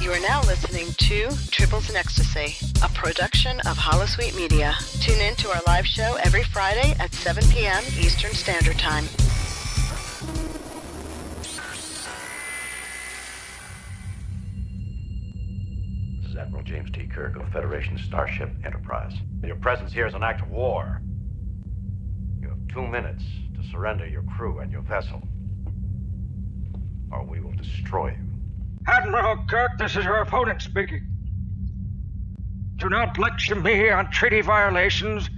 You are now listening to Tribbles and Ecstasy, a production of Holosuite Media. Tune in to our live show every Friday at 7 p.m. Eastern Standard Time. This is Admiral James T. Kirk of Federation Starship Enterprise. Your presence here is an act of war. You have 2 minutes to surrender your crew and your vessel, or we will destroy you. Admiral Kirk, this is your opponent speaking. Do not lecture me on treaty violations,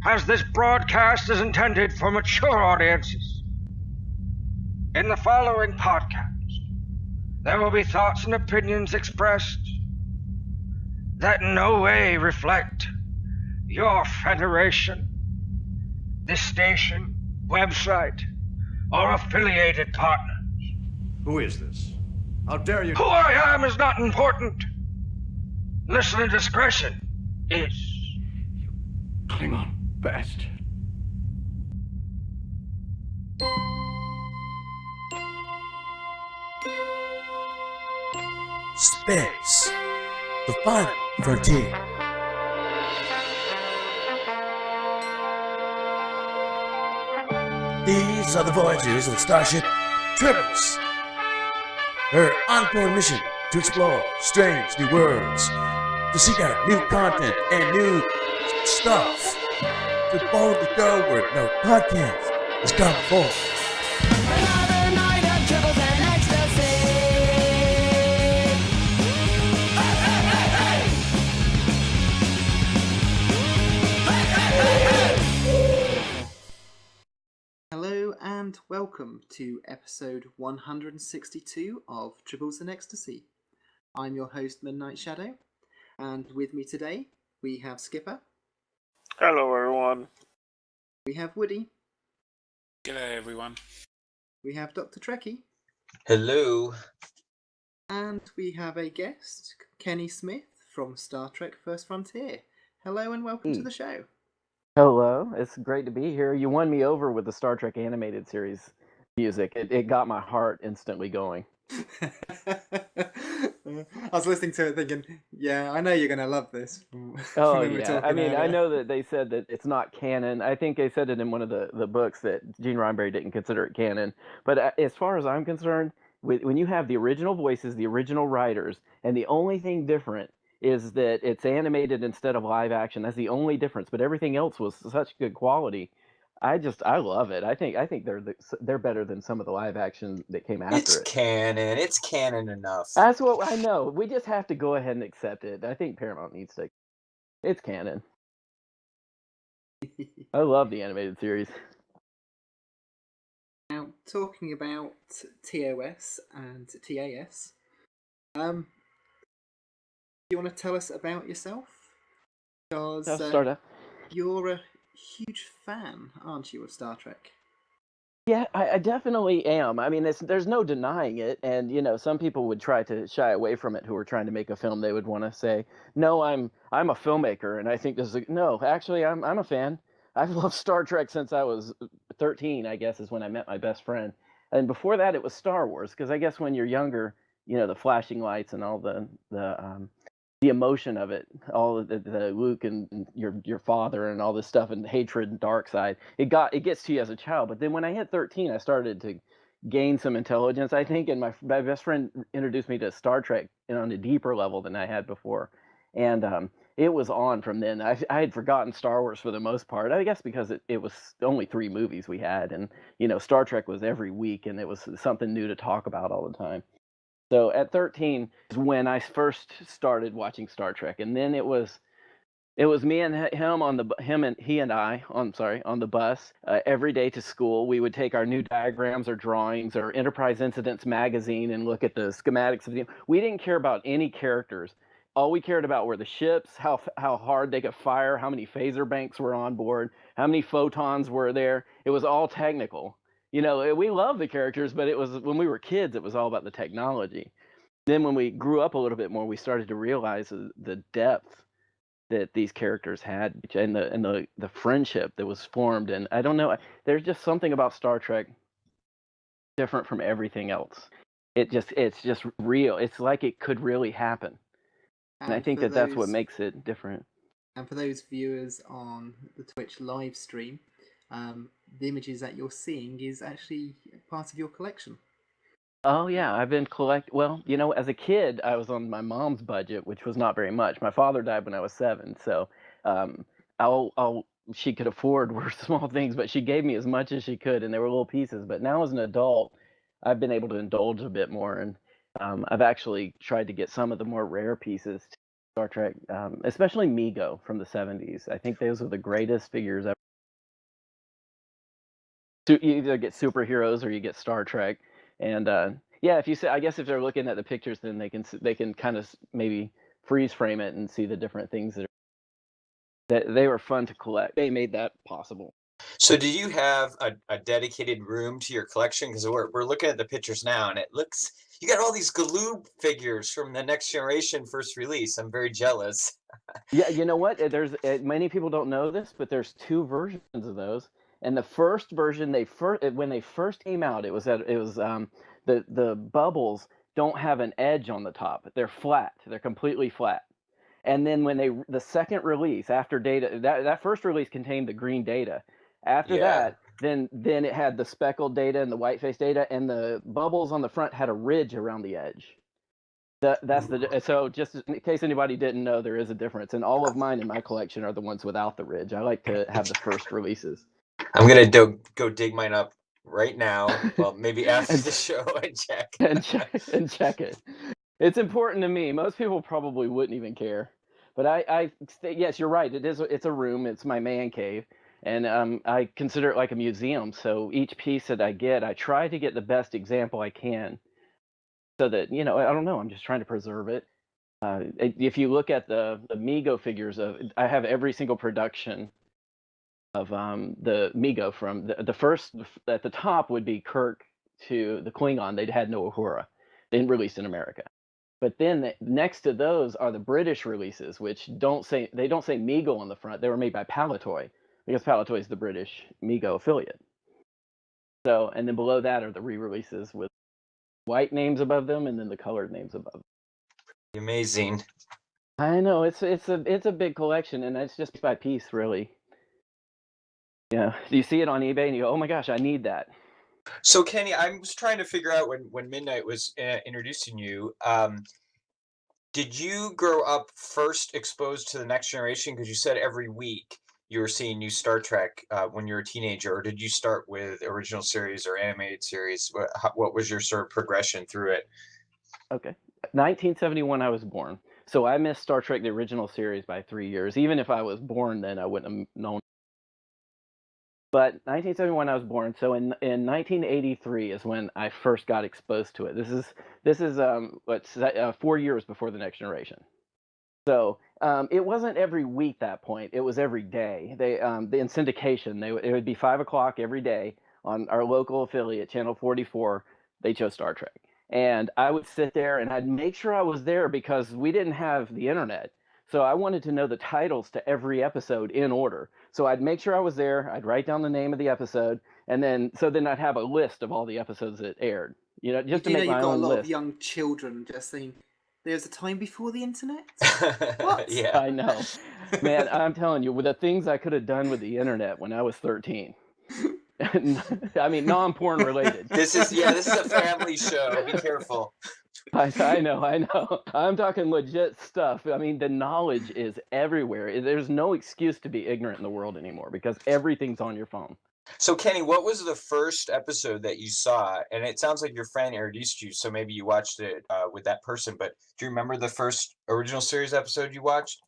as this broadcast is intended for mature audiences. In the following podcast, there will be thoughts and opinions expressed that in no way reflect your federation, this station, website, or affiliated partners. Who is this? How dare you? Who I am is not important. Listener discretion is. Klingon bastard. Space, the final frontier. These are the voyages of Starship Tribbles. Her ongoing mission to explore strange new worlds, to seek out new content and new stuff, to follow the girl where no podcast has come before. Another night of Tribbles and Ecstasy. Hey, hey, hey, hey! Hey, hey, hey, hey! Hello and welcome to episode 162 of Tribbles and Ecstasy. I'm your host Midnight Shadow, and with me today we have Skipper. Hello, everyone. We have Woody. G'day, everyone. We have Dr. Trekkie. Hello. And we have a guest, Kenny Smith from Star Trek First Frontier. Hello and welcome to the show. Hello, it's great to be here. You won me over with the Star Trek animated series music. It got my heart instantly going. I was listening to it thinking, yeah, I know you're going to love this. Oh, when we were yeah. talking I mean, I earlier. know that they said that it's not canon. I think they said it in one of the books that Gene Roddenberry didn't consider it canon. But as far as I'm concerned, when you have the original voices, the original writers, and the only thing different is that it's animated instead of live action. That's the only difference. But everything else was such good quality. I love it. I think they're better than some of the live action that came after It's it. canon. It's canon enough. That's what I know. We just have to go ahead and accept it. I think Paramount needs to. It's canon. I love the animated series. Now, talking about TOS and TAS, you want to tell us about yourself? Because I'll start out. you're a huge fan, aren't you, of Star Trek? Yeah, I definitely am. I mean, there's no denying it, and some people would try to shy away from it who are trying to make a film. They would want to say, "No, I'm a filmmaker," and I think no. Actually, I'm a fan. I've loved Star Trek since I was 13. I guess is when I met my best friend, and before that, it was Star Wars. Because I guess when you're younger, the flashing lights and all the emotion of it, all the Luke and your father and all this stuff and hatred and dark side, it gets to you as a child. But then when I hit 13, I started to gain some intelligence, I think, and my best friend introduced me to Star Trek on a deeper level than I had before, and it was on from then. I had forgotten Star Wars for the most part, I guess, because it was only 3 movies we had, and Star Trek was every week, and it was something new to talk about all the time. So at 13 is when I first started watching Star Trek, and then it was me and him on the bus every day to school. We would take our new diagrams or drawings or Enterprise Incidents magazine and look at the schematics of the. We didn't care about any characters. All we cared about were the ships, how hard they could fire, how many phaser banks were on board, how many photons were there. It was all technical. We loved the characters, but it was when we were kids, it was all about the technology. Then when we grew up a little bit more, we started to realize the depth that these characters had and the friendship that was formed. And I don't know, there's just something about Star Trek different from everything else. it's just real. It's like it could really happen. And I think for that's what those makes it different. and for those viewers on the Twitch live stream, the images that you're seeing is actually part of your collection. Oh yeah, I've been well, as a kid, I was on my mom's budget, which was not very much. My father died when I was 7, so um, I'll she could afford were small things, but she gave me as much as she could, and they were little pieces. But now as an adult, I've been able to indulge a bit more, and I've actually tried to get some of the more rare pieces to Star Trek, especially Mego from the 70s. I think those are the greatest figures ever. So you either get superheroes or you get Star Trek, and yeah, if you say, I guess if they're looking at the pictures, then they can kind of maybe freeze frame it and see the different things that they were fun to collect. They made that possible. So do you have a dedicated room to your collection? Because we're looking at the pictures now, and it looks you got all these Galoob figures from the Next Generation first release. I'm very jealous. Yeah, you know what? There's many people don't know this, but there's 2 versions of those. And the first version, when they first came out, it was the bubbles don't have an edge on the top. They're flat. They're completely flat. And then when the second release after Data, that first release contained the green Data. After Yeah. that, then it had the speckled Data and the white face Data, and the bubbles on the front had a ridge around the edge. That's so just in case anybody didn't know, there is a difference, and all of mine in my collection are the ones without the ridge. I like to have the first releases. I'm gonna go dig mine up right now. Well, maybe after the show and check. and check it. It's important to me. Most people probably wouldn't even care, but yes, you're right. It's a room. It's my man cave, and I consider it like a museum. So each piece that I get, I try to get the best example I can, so that I don't know. I'm just trying to preserve it. If you look at the Mego figures, I have every single production of the Mego from the first. At the top would be Kirk to the Klingon. They'd had no Uhura, they released in America. But then next to those are the British releases, which don't say Mego on the front. They were made by Palitoy, because Palitoy is the British Mego affiliate. So, and then below that are the re-releases with white names above them, and then the colored names above them. Amazing. I know it's a big collection, and it's just piece by piece, really. Yeah, you see it on eBay, and you go, "Oh my gosh, I need that." So Kenny, I was trying to figure out when Midnight was introducing you. Did you grow up first exposed to the Next Generation? Because you said every week you were seeing new Star Trek when you were a teenager, or did you start with original series or animated series? What was your sort of progression through it? Okay, 1971 I was born, so I missed Star Trek the original series by 3 years. Even if I was born then, I wouldn't have known. But 1971 I was born, so in 1983 is when I first got exposed to it. This is 4 years before the Next Generation. So it wasn't every week that point. It was every day. They in syndication, it would be 5 o'clock every day on our local affiliate, Channel 44. They chose Star Trek, and I would sit there and I'd make sure I was there because we didn't have the internet. So I wanted to know the titles to every episode in order. So I'd make sure I was there. I'd write down the name of the episode, and then I'd have a list of all the episodes that aired. Just to make my own list. You've got a lot of young children just saying, "There's a time before the internet." What? Yeah, I know, man. I'm telling you, with the things I could have done with the internet when I was 13. I mean, non-porn related. This is a family show. Be careful. I know. I'm talking legit stuff. I mean, the knowledge is everywhere. There's no excuse to be ignorant in the world anymore because everything's on your phone. So Kenny, what was the first episode that you saw? And it sounds like your friend introduced you, so maybe you watched it with that person. But do you remember the first original series episode you watched?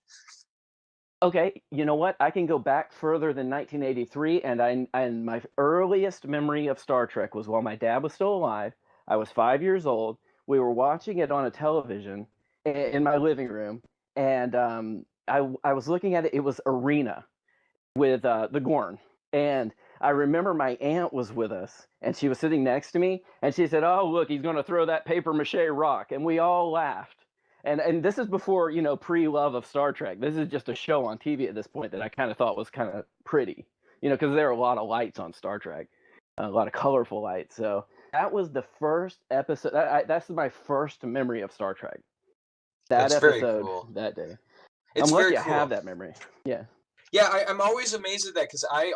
Okay, you know what? I can go back further than 1983, and my earliest memory of Star Trek was while my dad was still alive. I was 5 years old. We were watching it on a television in my living room, and I was looking at it. It was Arena with the Gorn, and I remember my aunt was with us, and she was sitting next to me, and she said, "Oh, look, he's going to throw that paper mache rock," and we all laughed. And this is before, pre-love of Star Trek. This is just a show on TV at this point that I kind of thought was kind of pretty, because there are a lot of lights on Star Trek, a lot of colorful lights. So That was the first episode. That's my first memory of Star Trek. That That's very episode cool. that day. It's I'm very lucky I cool. have that memory. Yeah. Yeah, I'm always amazed at that because I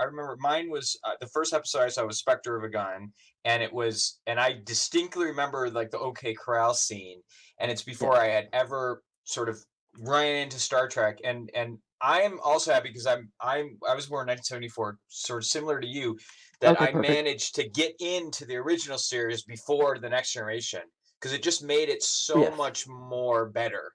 remember mine was the first episode I saw was Spectre of a Gun, and I distinctly remember like the OK Corral scene, and it's before Yeah. I had ever sort of run into Star Trek, and I'm also happy because I was born in 1974, sort of similar to you, that Okay, I perfect. managed to get into the original series before the Next Generation because it just made it so Yes. much more better.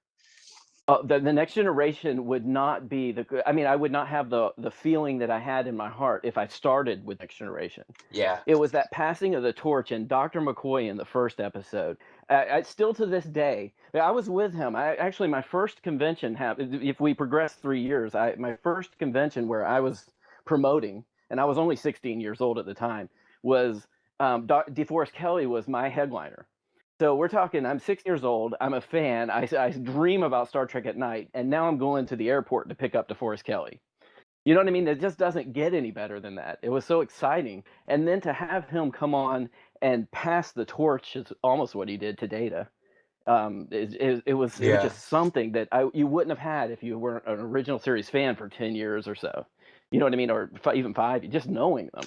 The Next Generation would not be I mean, I would not have the feeling that I had in my heart if I started with Next Generation. Yeah. It was that passing of the torch, and Dr. McCoy in the first episode. I still to this day, I was with him. Actually, my first convention happened. If we progress 3 years, my first convention where I was promoting, and I was only 16 years old at the time, was DeForest Kelley was my headliner. So we're talking, I'm 6 years old, I'm a fan, I dream about Star Trek at night, and now I'm going to the airport to pick up DeForest Kelley. You know what I mean? It just doesn't get any better than that. It was so exciting. And then to have him come on and pass the torch is almost what he did to Data. It was just something that you wouldn't have had if you weren't an original series fan for 10 years or so. You know what I mean? Or even 5, just knowing them.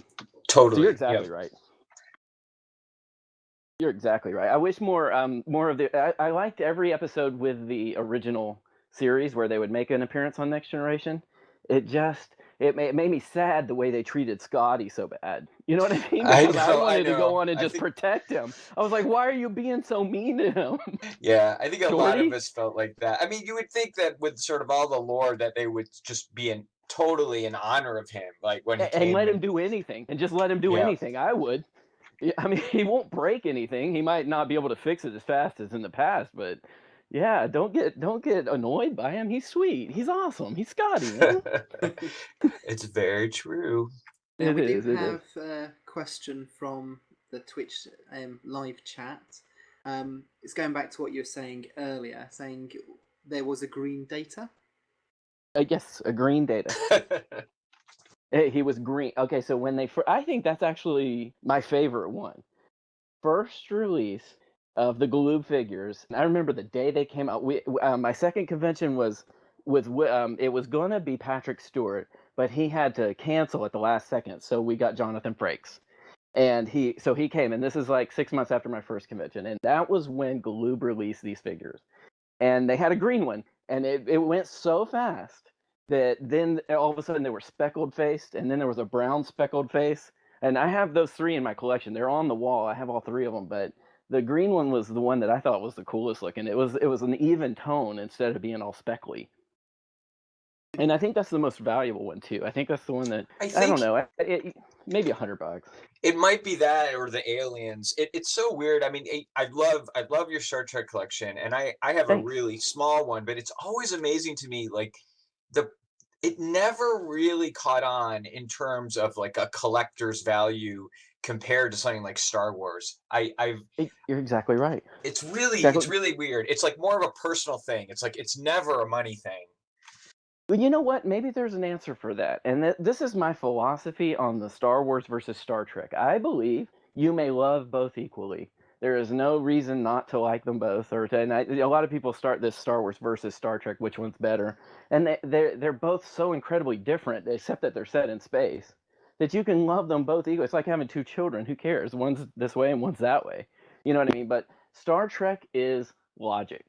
Totally. So you're exactly right. You're exactly right. I wish more of the. I liked every episode with the original series where they would make an appearance on Next Generation. It made me sad the way they treated Scotty so bad. You know what I mean? Because I wanted to go on and just protect him. I was like, why are you being so mean to him? Yeah, I think a lot Shorty? of us felt like that. I mean, you would think that with sort of all the lore that they would just be totally in honor of him, like when he came And let him do anything, and just let him do anything. I would. Yeah, I mean, he won't break anything. He might not be able to fix it as fast as in the past, but yeah, don't get annoyed by him. He's sweet. He's awesome. He's Scotty, man. It's very true. Now, we do have a question from the Twitch live chat. It's going back to what you were saying earlier, saying there was a green Data. Yes, a green Data. He was green. Okay, so when I think that's actually my favorite one. First release of the Galoob figures. And I remember the day they came out. My second convention was it was gonna be Patrick Stewart, but he had to cancel at the last second, so we got Jonathan Frakes. And he came, and this is like 6 months after my first convention, and that was when Galoob released these figures. And they had a green one, and it went so fast that then all of a sudden they were speckled faced, and then there was a brown speckled face. And I have those 3 in my collection. They're on the wall. I have all 3 of them, but the green one was the one that I thought was the coolest looking. It was an even tone instead of being all speckly. And I think that's the most valuable one too. I think that's the one that I don't know. Maybe $100. It might be that or the aliens. It's so weird. I mean, I love your Star Trek collection, and I have a really small one, but it's always amazing to me. Like it never really caught on in terms of like a collector's value compared to something like Star Wars. You're exactly right. It's really weird. It's like more of a personal thing. It's like it's never a money thing. But you know what? Maybe there's an answer for that. And this is my philosophy on the Star Wars versus Star Trek. I believe you may love both equally. There is no reason not to like them both. A lot of people start this Star Wars versus Star Trek, which one's better? And they're both so incredibly different, except that they're set in space, that you can love them both equally. It's like having 2 children. Who cares? One's this way and one's that way. You know what I mean? But Star Trek is logic.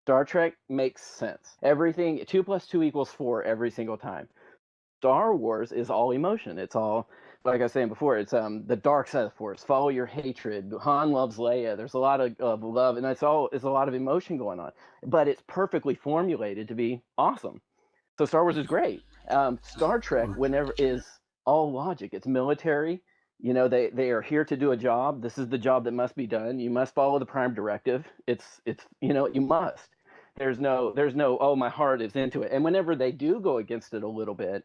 Star Trek makes sense. Everything 2 + 2 = 4 every single time. Star Wars is all emotion. It's all, like I was saying before, it's the dark side of the Force. Follow your hatred. Han loves Leia. There's a lot of love, and it's a lot of emotion going on. But it's perfectly formulated to be awesome. So Star Wars is great. Star Trek, whenever, is all logic. It's military. You know, they are here to do a job. This is the job that must be done. You must follow the Prime Directive. It's you must. There's no oh, my heart is into it. And whenever they do go against it a little bit,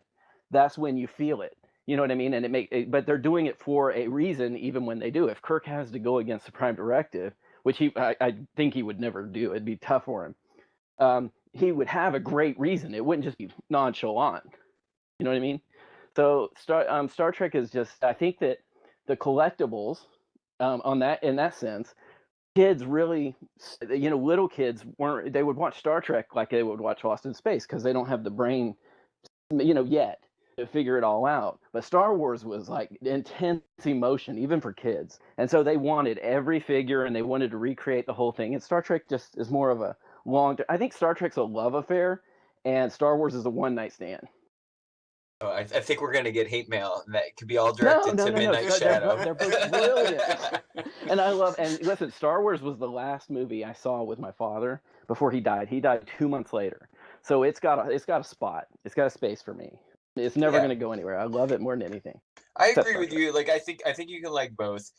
that's when you feel it. You know what I mean? And but they're doing it for a reason, even when they do. If Kirk has to go against the Prime Directive, which I think he would never do, it'd be tough for him. He would have a great reason. It wouldn't just be nonchalant. You know what I mean? So Star Trek is just, I think that the collectibles on that in that sense. Kids really, little kids weren't. They would watch Star Trek like they would watch Lost in Space because they don't have the brain, yet to figure it all out. But Star Wars was like intense emotion, even for kids. And so they wanted every figure and they wanted to recreate the whole thing. And Star Trek just is more of a I think Star Trek's a love affair and Star Wars is a one night stand. Oh, I think we're gonna get hate mail, and that could be all No, directed no, to no, no. Midnight They're Shadow. they're both brilliant. And listen, Star Wars was the last movie I saw with my father before he died. He died 2 months later. So it's got a spot. It's got a space for me. It's never Yeah. going to go anywhere. I love it more than anything. I Except agree Star with Trek. you. Like I think you can like both.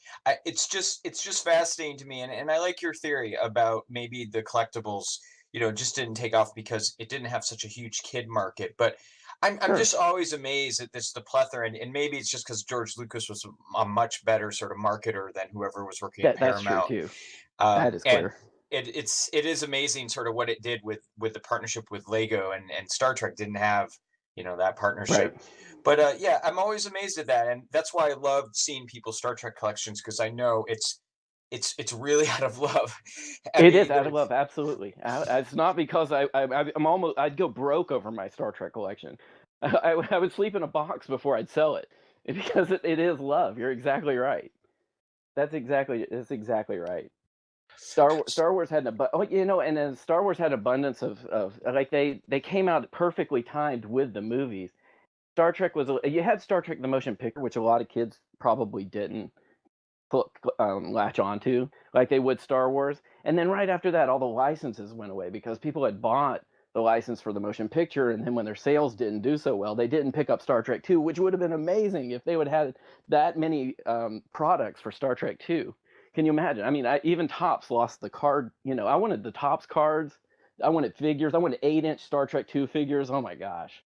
It's just fascinating to me, and I like your theory about maybe the collectibles, just didn't take off because it didn't have such a huge kid market. But I'm Sure. just always amazed at the plethora, and maybe it's just because George Lucas was a much better sort of marketer than whoever was working at That's true Paramount. too. That is And clear. it is amazing sort of what it did with the partnership with Lego, and Star Trek didn't have that partnership. Right. But yeah, I'm always amazed at that, and that's why I love seeing people's Star Trek collections because I know it's really out of love. It is out of love, absolutely. It's not because I'd go broke over my Star Trek collection. I would sleep in a box before I'd sell it because it is love. You're exactly right. That's exactly right. Star Wars had and then Star Wars had abundance of like they came out perfectly timed with the movies. Star Trek you had Star Trek the motion picture, which a lot of kids probably didn't latch onto like they would Star Wars. And then right after that, all the licenses went away because people had bought the license for the motion picture, and then when their sales didn't do so well, they didn't pick up Star Trek 2, which would have been amazing if they would have had that many products for Star Trek 2. Can you imagine? I mean, even Topps lost the card. I wanted the Topps cards. I wanted figures. I wanted 8-inch Star Trek 2 figures. Oh my gosh.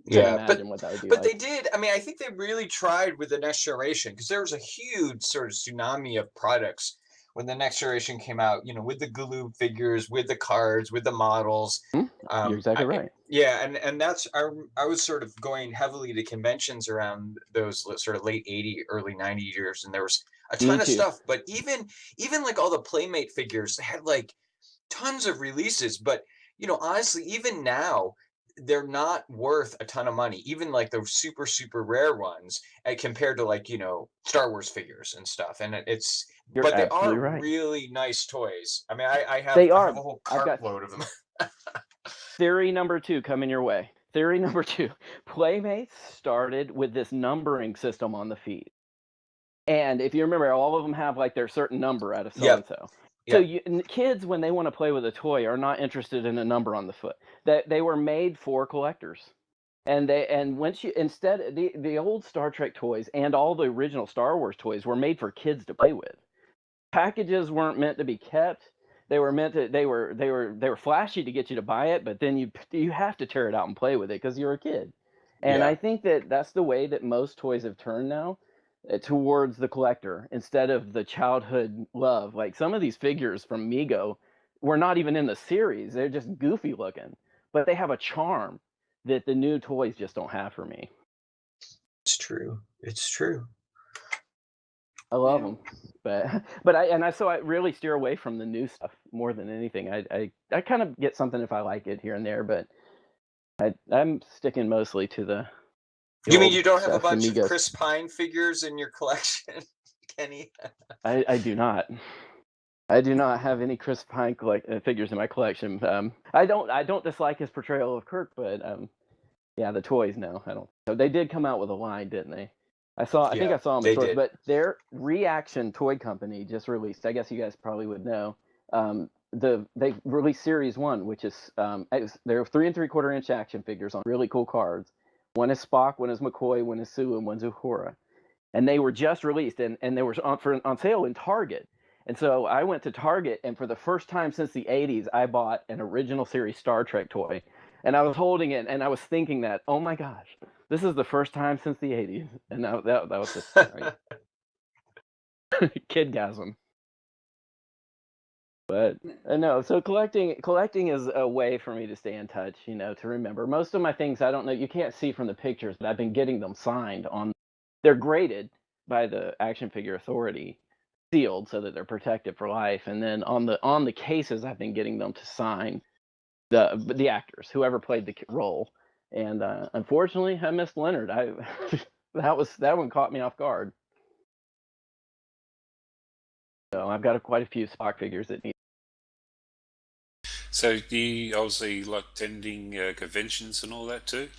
Can't Yeah, imagine what that would be but they like. did. I mean, I think they really tried with the Next Generation because there was a huge sort of tsunami of products when the Next Generation came out. With the Galoob figures, with the cards, with the models. You're exactly right. Yeah, and that's I was sort of going heavily to conventions around those sort of late '80s, early '90s years, and there was a Me ton of too. stuff. But even like all the Playmate figures, they had like tons of releases. But honestly, even now they're not worth a ton of money, even like the super super rare ones compared to like Star Wars figures and stuff. And You're but they absolutely are right. really nice toys. I mean, I have They are. a whole I've got cartload of them. theory number 2 coming your way. Theory number 2. Playmates started with this numbering system on the feet. And if you remember, all of them have like their certain number out of so and Yep. so. So Yep. kids, when they want to play with a toy, are not interested in a number on the foot. That they were made for collectors. And once you instead the old Star Trek toys and all the original Star Wars toys were made for kids to play with. Packages weren't meant to be kept. They were meant to they were flashy to get you to buy it, but then you have to tear it out and play with it because you're a kid. And Yeah. I think that's the way that most toys have turned now towards the collector instead of the childhood love. Like some of these figures from Mego were not even in the series. They're just goofy looking, but they have a charm that the new toys just don't have for me. It's true. It's true. I love them, but I really steer away from the new stuff more than anything. I kind of get something if I like it here and there, but I'm sticking mostly to the You mean old you don't have a stuff, the bunch of Migos. Chris Pine figures in your collection, Kenny? I do not. I do not have any Chris Pine figures in my collection. I don't dislike his portrayal of Kirk, but yeah, the toys no, I don't. So they did come out with a line, didn't they? I think Yeah, I saw them they in stores, did. but their Reaction Toy Company just released. I guess you guys probably would know. They released Series 1, which is they're 3 3/4 inch action figures on really cool cards. One is Spock, one is McCoy, one is Sue, and one's Uhura. And they were just released, and they were on sale in Target. And so I went to Target, and for the first time since the 80s, I bought an original series Star Trek toy. And I was holding it, and I was thinking that, oh my gosh, this is the first time since the 80s. And that was just right. Kidgasm. But no, so collecting is a way for me to stay in touch, to remember. Most of my things I don't know, you can't see from the pictures, but I've been getting them signed on. They're graded by the Action Figure Authority. sealed so that they're protected for life. And then on the cases, I've been getting them to sign the actors, whoever played the role. And unfortunately, I missed Leonard. That one caught me off guard. So I've got quite a few Spock figures that need. So do you obviously like attending conventions and all that too?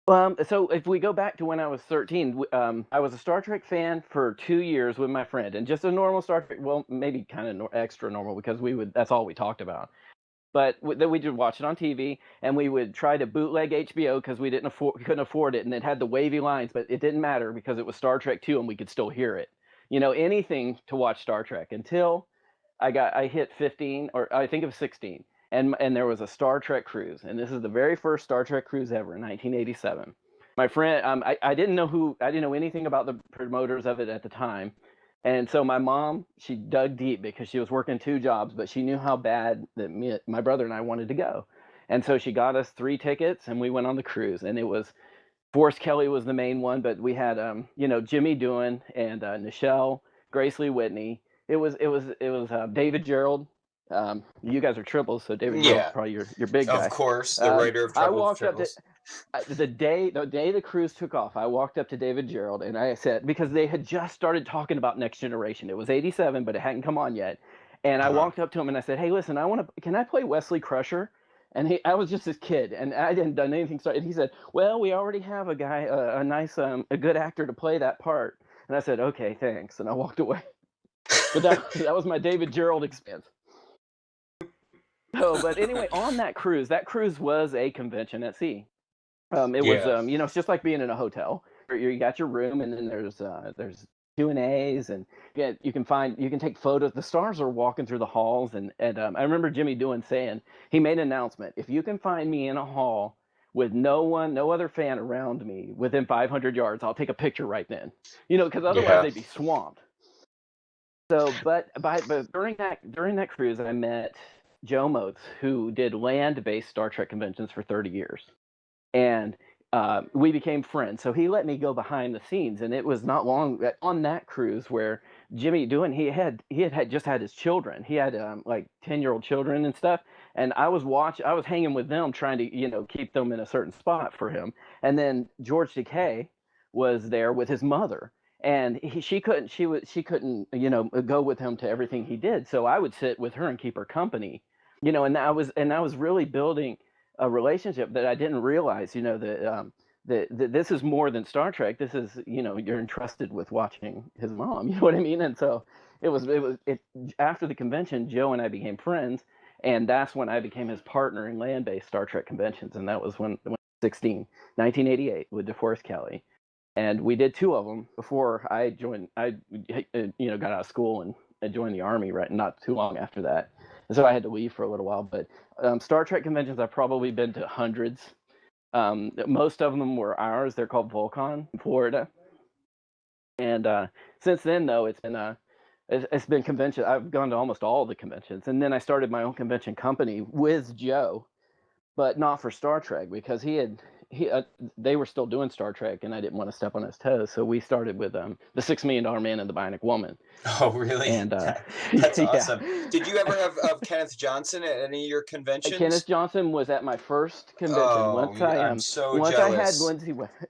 So if we go back to when I was 13, I was a Star Trek fan for 2 years with my friend, and just a normal Star Trek, well, maybe kind of extra normal because that's all we talked about. But then we would watch it on TV, and we would try to bootleg HBO because we couldn't afford it, and it had the wavy lines, but it didn't matter because it was Star Trek 2 and we could still hear it. Anything to watch Star Trek until I hit 15, or I think it was 16, and there was a Star Trek cruise, and this is the very first Star Trek cruise ever in 1987. My friend, I didn't know anything about the promoters of it at the time, and so my mom, she dug deep because she was working 2 jobs, but she knew how bad that my brother and I wanted to go, and so she got us 3 tickets, and we went on the cruise, and it was. Forrest Kelly was the main one, but we had Jimmy Doohan and Nichelle, Grace Lee Whitney. It was David Gerald. You guys are Tribbles, so David Gerald's probably your big guy. Of course, the writer of I Tribbles. walked up to the day the cruise took off. I walked up to David Gerald and I said, because they had just started talking about Next Generation. It was 87, but it hadn't come on yet. And I walked up to him and I said, "Hey, listen, can I play Wesley Crusher?" And I was just this kid, and I hadn't done anything. And he said, "Well, we already have a guy, a good actor to play that part." And I said, "Okay, thanks," and I walked away. But that was my David Gerald experience. So, but anyway, on that cruise was a convention at sea. It was, it's just like being in a hotel. You got your room, and then there's Q&As, and you can take photos. The stars are walking through the halls, and I remember Jimmy Doohan saying, he made an announcement, "If you can find me in a hall with no other fan around me within 500 yards, I'll take a picture right then." Because otherwise they'd be swamped. So, but during that cruise, I met Joe Motes, who did land-based Star Trek conventions for 30 years, and we became friends. So he let me go behind the scenes, and it was not long on that cruise where Jimmy Doohan, he had just had his children. He had like 10-year-old children and stuff, and I was hanging with them, trying to keep them in a certain spot for him. And then George Takei was there with his mother, and she couldn't go with him to everything he did. So I would sit with her and keep her company, and I was really building a relationship that I didn't realize, that this is more than Star Trek. This is, you're entrusted with watching his mom. You know what I mean? And so it was after the convention, Joe and I became friends, and that's when I became his partner in land-based Star Trek conventions, and that was when 1988 with DeForest Kelly, and we did 2 of them before I joined. I got out of school and I joined the Army right not too long after that. And so I had to leave for a little while, but Star Trek conventions, I've probably been to hundreds. Most of them were ours. They're called Volcon in Florida. And since then, though, it's been convention. I've gone to almost all the conventions. And then I started my own convention company with Joe, but not for Star Trek, because they were still doing Star Trek, and I didn't want to step on his toes. So we started with the $6 Million Man and the Bionic Woman. Oh, really? And that's awesome. Did you ever have Kenneth Johnson at any of your conventions? Kenneth Johnson was at my first convention. Oh, I'm so jealous.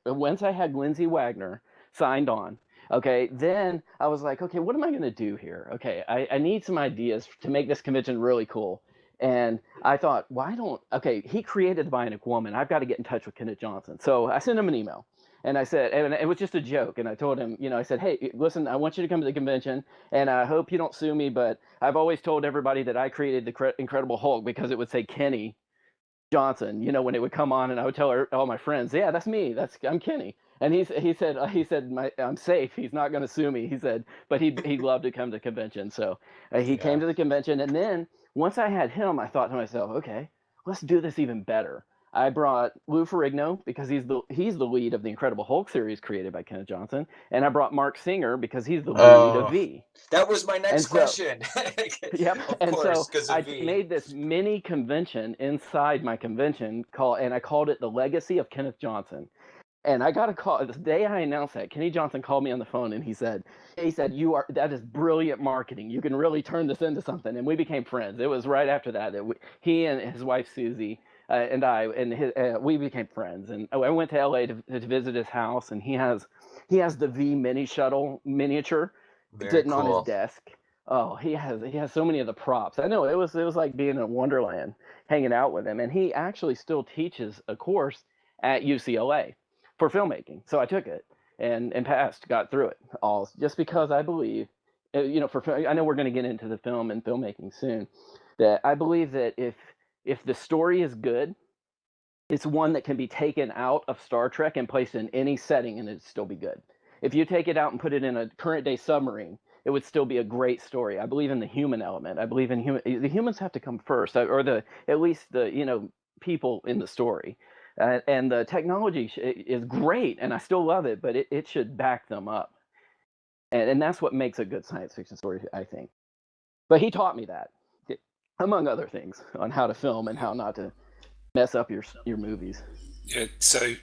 Once I had Lindsay Wagner signed on. Okay, then I was like, okay, what am I going to do here? Okay, I need some ideas to make this convention really cool. And I thought, he created the Bionic Woman. I've got to get in touch with Kenneth Johnson. So I sent him an email, and I said, and it was just a joke. And I told him, I said, "Hey, listen, I want you to come to the convention, and I hope you don't sue me, but I've always told everybody that I created the Incredible Hulk because it would say Kenny Johnson, when it would come on, and I would tell all my friends, yeah, that's me. I'm Kenny." And he said, I'm safe. He's not going to sue me. He said, but he'd love to come to the convention. So he came to the convention, and then once I had him, I thought to myself, okay, let's do this even better. I brought Lou Ferrigno because he's the lead of the Incredible Hulk series created by Kenneth Johnson, and I brought Mark Singer because he's the lead of V. That was my next question. Yep. Of course, so I made this mini convention inside my convention and I called it the Legacy of Kenneth Johnson. And I got a call the day I announced that. Kenny Johnson called me on the phone and he said, that is brilliant marketing. You can really turn this into something. And we became friends. It was right after that he and his wife Susie we became friends. And I went to LA to visit his house, and he has the V mini shuttle miniature Very sitting on his cool. desk. Oh, he has so many of the props. I know it was like being in Wonderland, hanging out with him. And he actually still teaches a course at UCLA for filmmaking. So I took it and passed, got through it all, just because I believe, I know we're going to get into the film and filmmaking soon, that I believe that if the story is good, it's one that can be taken out of Star Trek and placed in any setting and it'd still be good. If you take it out and put it in a current day submarine, it would still be a great story. I believe in the human element. I believe in the humans have to come first, or at least the people in the story. And the technology is great, and I still love it, but it should back them up. And that's what makes a good science fiction story, I think. But he taught me that, among other things, on how to film and how not to mess up your movies. Yeah, so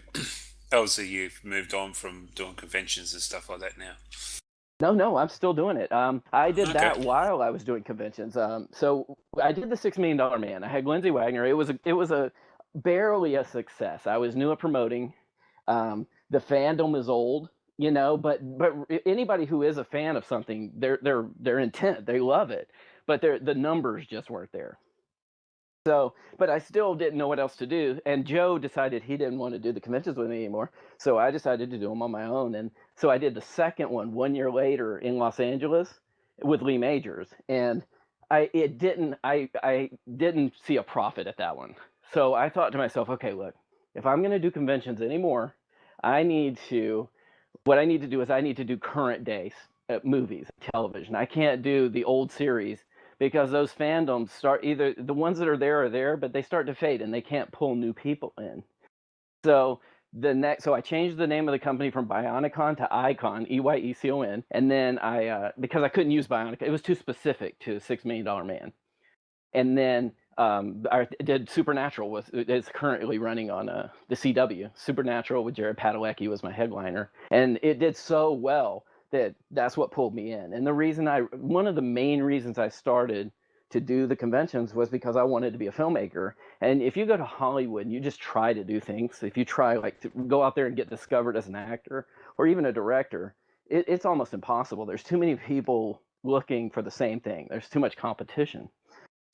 obviously you've moved on from doing conventions and stuff like that now. No, I'm still doing it. I did that Okay. while I was doing conventions. So I did the $6 Million Man. I had Lindsay Wagner. It was a barely a success. I was new at promoting. The fandom is old, but anybody who is a fan of something, they're intent. They love it, but the numbers just weren't there. So, but I still didn't know what else to do. And Joe decided he didn't want to do the conventions with me anymore. So I decided to do them on my own. And so I did the second one 1 year later in Los Angeles with Lee Majors. And I didn't see a profit at that one. So I thought to myself, okay, look, if I'm going to do conventions anymore, what I need to do is I need to do current day movies, television. I can't do the old series, because those fandoms start, either the ones that are there, but they start to fade and they can't pull new people in. So so I changed the name of the company from Bionicon to Icon, EYECON, and then because I couldn't use Bionicon, it was too specific to $6 Million Man. And then I did Supernatural, it's currently running on the CW. Supernatural with Jared Padalecki was my headliner, and it did so well that's what pulled me in. And one of the main reasons I started to do the conventions was because I wanted to be a filmmaker. And if you go to Hollywood and you just try to do things, if you try to go out there and get discovered as an actor or even a director, it's almost impossible. There's too many people looking for the same thing. There's too much competition.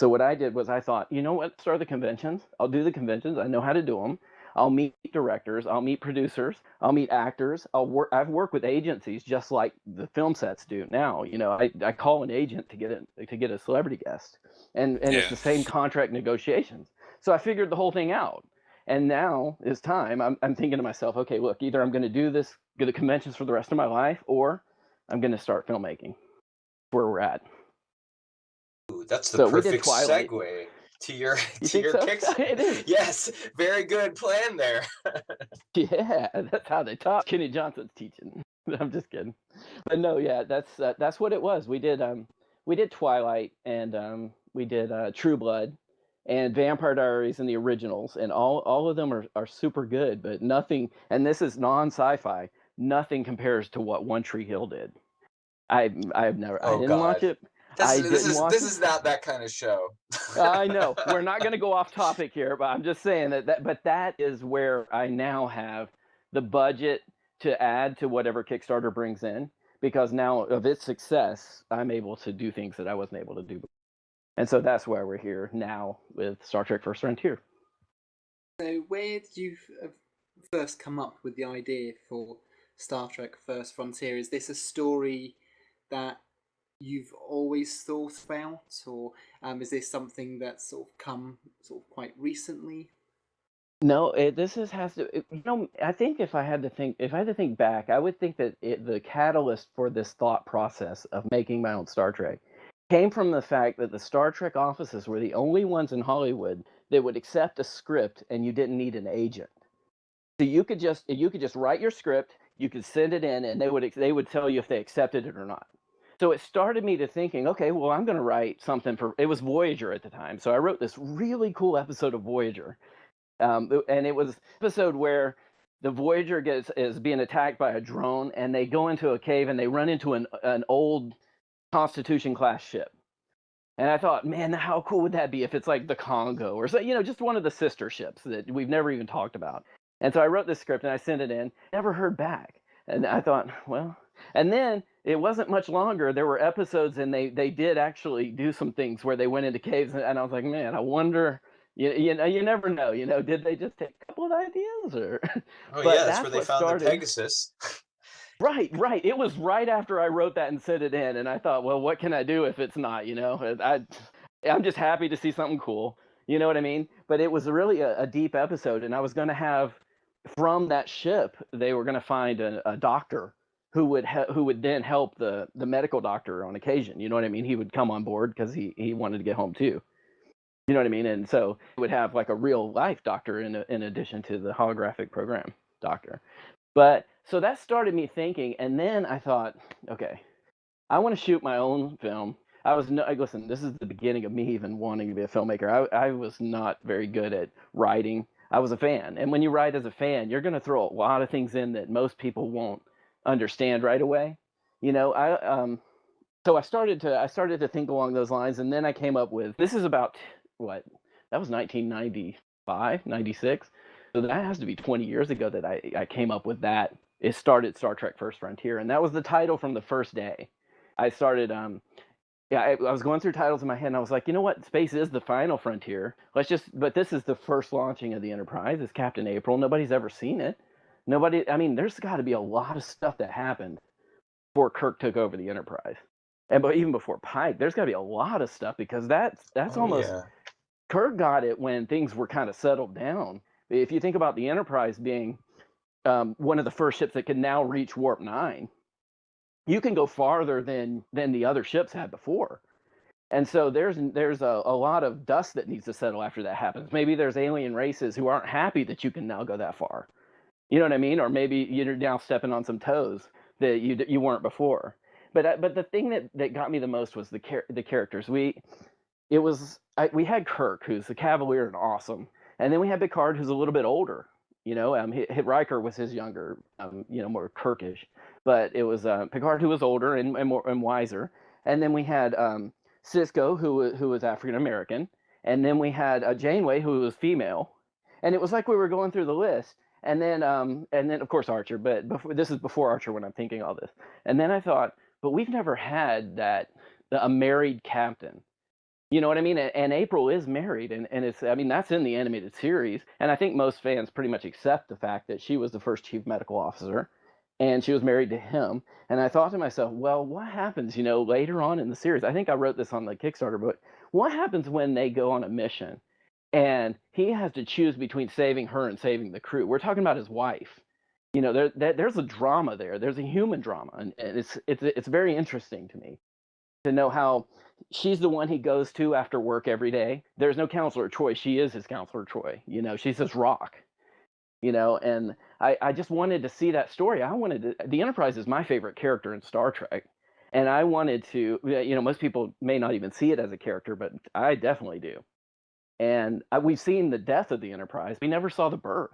So what I did was I thought, you know what, start the conventions. I'll do the conventions. I know how to do them. I'll meet directors, I'll meet producers, I'll meet actors. I've worked with agencies just like the film sets do now. I call an agent to get a celebrity guest, and it's the same contract negotiations. So I figured the whole thing out, and now is time. I'm thinking to myself, okay, look, either I'm going to do the conventions for the rest of my life, or I'm going to start filmmaking. Where we're at. Ooh, that's the So we did perfect Twilight. segue to your You think so? kicks. It is. Yes, very good plan there. Yeah, that's how they talk. Kenny Johnson's teaching. I'm just kidding, but no, yeah, that's what it was. We did Twilight, and we did True Blood, and Vampire Diaries, and the originals, and all of them are super good, but nothing. And this is non-sci-fi. Nothing compares to what One Tree Hill did. I didn't watch it. This is not that kind of show. I know we're not going to go off topic here, but I'm just saying but that is where I now have the budget to add to whatever Kickstarter brings in, because now of its success, I'm able to do things that I wasn't able to do before. And so that's why we're here now with Star Trek First Frontier. So where did you first come up with the idea for Star Trek First Frontier? Is this a story that you've always thought about, or is this something that's sort of come quite recently? No, I think if I had to think back, I would think that the catalyst for this thought process of making my own Star Trek came from the fact that the Star Trek offices were the only ones in Hollywood that would accept a script and you didn't need an agent. So you could just write your script, you could send it in, and they would tell you if they accepted it or not. So it started me to thinking, okay, well, I'm going to write something it was Voyager at the time. So I wrote this really cool episode of Voyager. And it was an episode where the Voyager is being attacked by a drone, and they go into a cave and they run into an old Constitution class ship. And I thought, man, how cool would that be if it's like the Congo or so, just one of the sister ships that we've never even talked about. And so I wrote this script and I sent it in, never heard back. And I thought, well, and then it wasn't much longer. There were episodes and they did actually do some things where they went into caves. And I was like, man, I wonder, you never know, did they just take a couple of ideas or? Oh, But yeah, that's where they what found started. the Pegasus. Right. It was right after I wrote that and sent it in, and I thought, well, what can I do if it's not? I'm just happy to see something cool. You know what I mean? But it was really a deep episode, and I was going to have from that ship, they were going to find a doctor who would then help the medical doctor on occasion. You know what I mean? He would come on board because he wanted to get home too. You know what I mean? And so it would have like a real life doctor in addition to the holographic program doctor. But so that started me thinking, and then I thought, okay, I want to shoot my own film. Listen, this is the beginning of me even wanting to be a filmmaker. I was not very good at writing. I was a fan, and when you write as a fan, you're going to throw a lot of things in that most people won't understand right away. So I started to think along those lines, and then I came up with, this is about what? That was 1995, 96. So that has to be 20 years ago that I came up with that. It started Star Trek First Frontier, and that was the title from the first day. I started, I was going through titles in my head, and I was like, you know what? Space is the final frontier. But this is the first launching of the Enterprise. It's Captain April. Nobody's ever seen it. There's got to be a lot of stuff that happened before Kirk took over the Enterprise. But even before Pike, there's got to be a lot of stuff because that's almost... Yeah. Kirk got it when things were kind of settled down. If you think about the Enterprise being one of the first ships that can now reach Warp 9, you can go farther than the other ships had before. And so there's a lot of dust that needs to settle after that happens. Maybe there's alien races who aren't happy that you can now go that far. You know what I mean? Or maybe you're now stepping on some toes that you weren't before. But the thing that got me the most was the characters. We had Kirk, who's a cavalier and awesome. And then we had Picard, who's a little bit older. Riker was his younger, more Kirkish. But it was Picard who was older and wiser. And then we had Sisko, who was African American. And then we had Janeway, who was female. And it was like we were going through the list. And then of course Archer. But this is before Archer when I'm thinking all this. And then I thought, but we've never had a married captain. You know what I mean? And April is married, and that's in the animated series. And I think most fans pretty much accept the fact that she was the first chief medical officer, and she was married to him. And I thought to myself, well, what happens, later on in the series? I think I wrote this on the Kickstarter, but what happens when they go on a mission and he has to choose between saving her and saving the crew? We're talking about his wife. There's a drama there. There's a human drama, and it's very interesting to me to know how she's the one he goes to after work every day. There's no Counselor Troy. She is his Counselor Troy. She's his rock. And I just wanted to see that story. The Enterprise is my favorite character in Star Trek. And I wanted to, most people may not even see it as a character, but I definitely do. And we've seen the death of the Enterprise. We never saw the birth.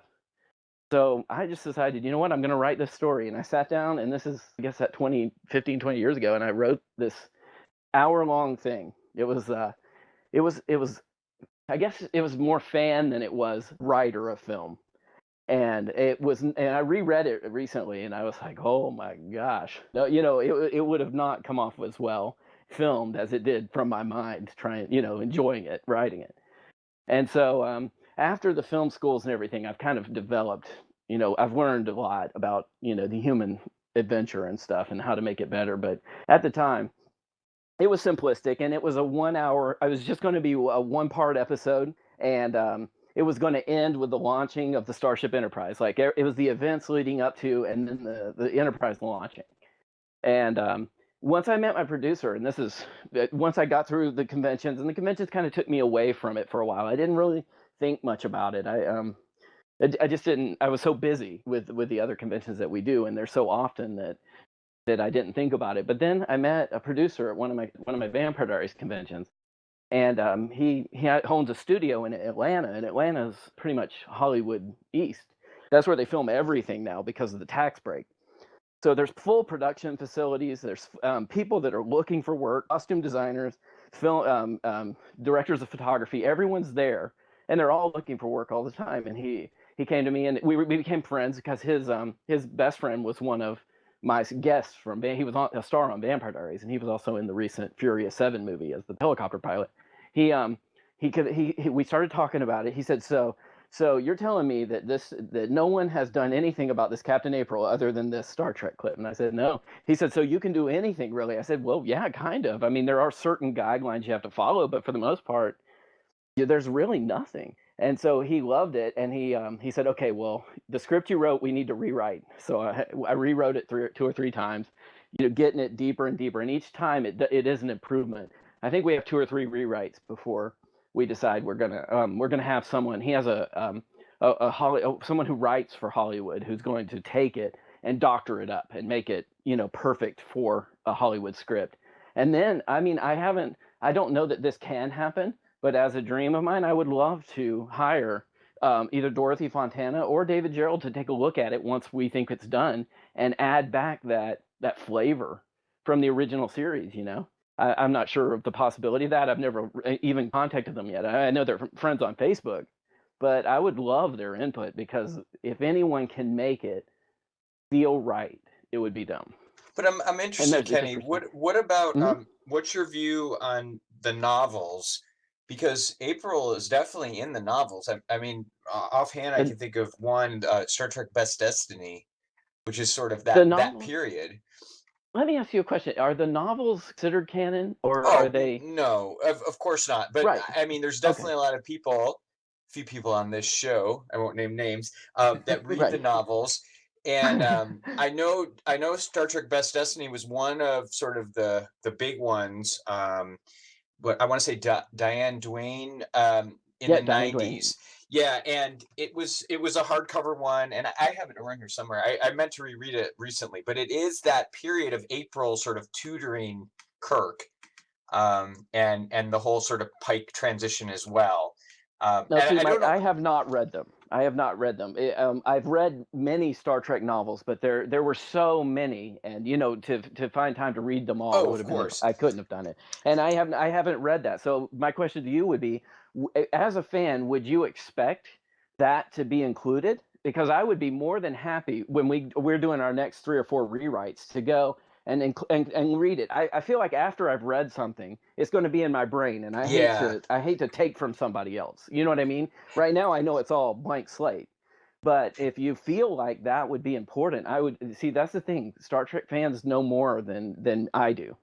So I just decided, you know what, I'm going to write this story. And I sat down, and this is, I guess, 20 years ago, and I wrote this hour-long thing. It was I guess it was more fan than it was writer of film. And I reread it recently, and I was like, oh my gosh. No, it would have not come off as well filmed as it did from my mind, trying, enjoying it, writing it. And so after the film schools and everything, I've kind of developed, I've learned a lot about, the human adventure and stuff and how to make it better. But at the time, it was simplistic, and it was a 1 hour. I was just going to be a 1-part episode, and it was going to end with the launching of the Starship Enterprise. Like it was the events leading up to, and then the Enterprise launching. And once I met my producer, and once I got through the conventions, and the conventions kind of took me away from it for a while. I didn't really think much about it. I just didn't. I was so busy with the other conventions that we do, and they're so often that I didn't think about it. But then I met a producer at one of my Vampire Diaries conventions, and he owns a studio in Atlanta, and Atlanta's pretty much Hollywood East. That's where they film everything now because of the tax break. So there's full production facilities. There's people that are looking for work, costume designers, film directors of photography. Everyone's there, and they're all looking for work all the time. And he came to me, and we became friends because his best friend was one of my guests he was a star on Vampire Diaries, and he was also in the recent Furious 7 movie as the helicopter pilot. We started talking about it. He said, so you're telling me that no one has done anything about this Captain April other than this Star Trek clip? And I said, no. He said, so you can do anything, really? I said, well, yeah, kind of. I mean, there are certain guidelines you have to follow, but for the most part, there's really nothing. And so he loved it, and he said, okay, well, the script you wrote, we need to rewrite. So I rewrote it 2 or 3 times, getting it deeper and deeper, and each time it is an improvement. I think we have 2 or 3 rewrites before we decide we're gonna have someone. He has someone who writes for Hollywood who's going to take it and doctor it up and make it perfect for a Hollywood script. And then I don't know that this can happen, but as a dream of mine, I would love to hire either Dorothy Fontana or David Gerald to take a look at it once we think it's done and add back that flavor from the original series. I'm not sure of the possibility of that. I've never even contacted them yet. I know they're friends on Facebook, but I would love their input because if anyone can make it feel right, it would be them. But I'm interested, Kenny. What about what's your view on the novels? Because April is definitely in the novels. I mean, offhand, I can think of one, Star Trek Best Destiny, which is sort of that period. Let me ask you a question. Are the novels considered canon, or are they? No, of course not. But right. I mean, there's definitely a lot of few people on this show, I won't name names, that read the novels. And I know Star Trek Best Destiny was one of sort of the big ones. But I want to say Diane Duane in the 90s. Yeah, and it was a hardcover one, and I have it around here somewhere. I meant to reread it recently, but it is that period of April sort of tutoring Kirk, and the whole sort of Pike transition as well. I have not read them. I've read many Star Trek novels, but there were so many, and to find time to read them all would have been. I couldn't have done it, and I haven't read that. So my question to you would be, as a fan, would you expect that to be included? Because I would be more than happy when we're doing our next 3 or 4 rewrites to go and read it. I feel like after I've read something, it's going to be in my brain, and I hate to take from somebody else. You know what I mean? Right now, I know it's all blank slate, but if you feel like that would be important, I would see. That's the thing. Star Trek fans know more than I do,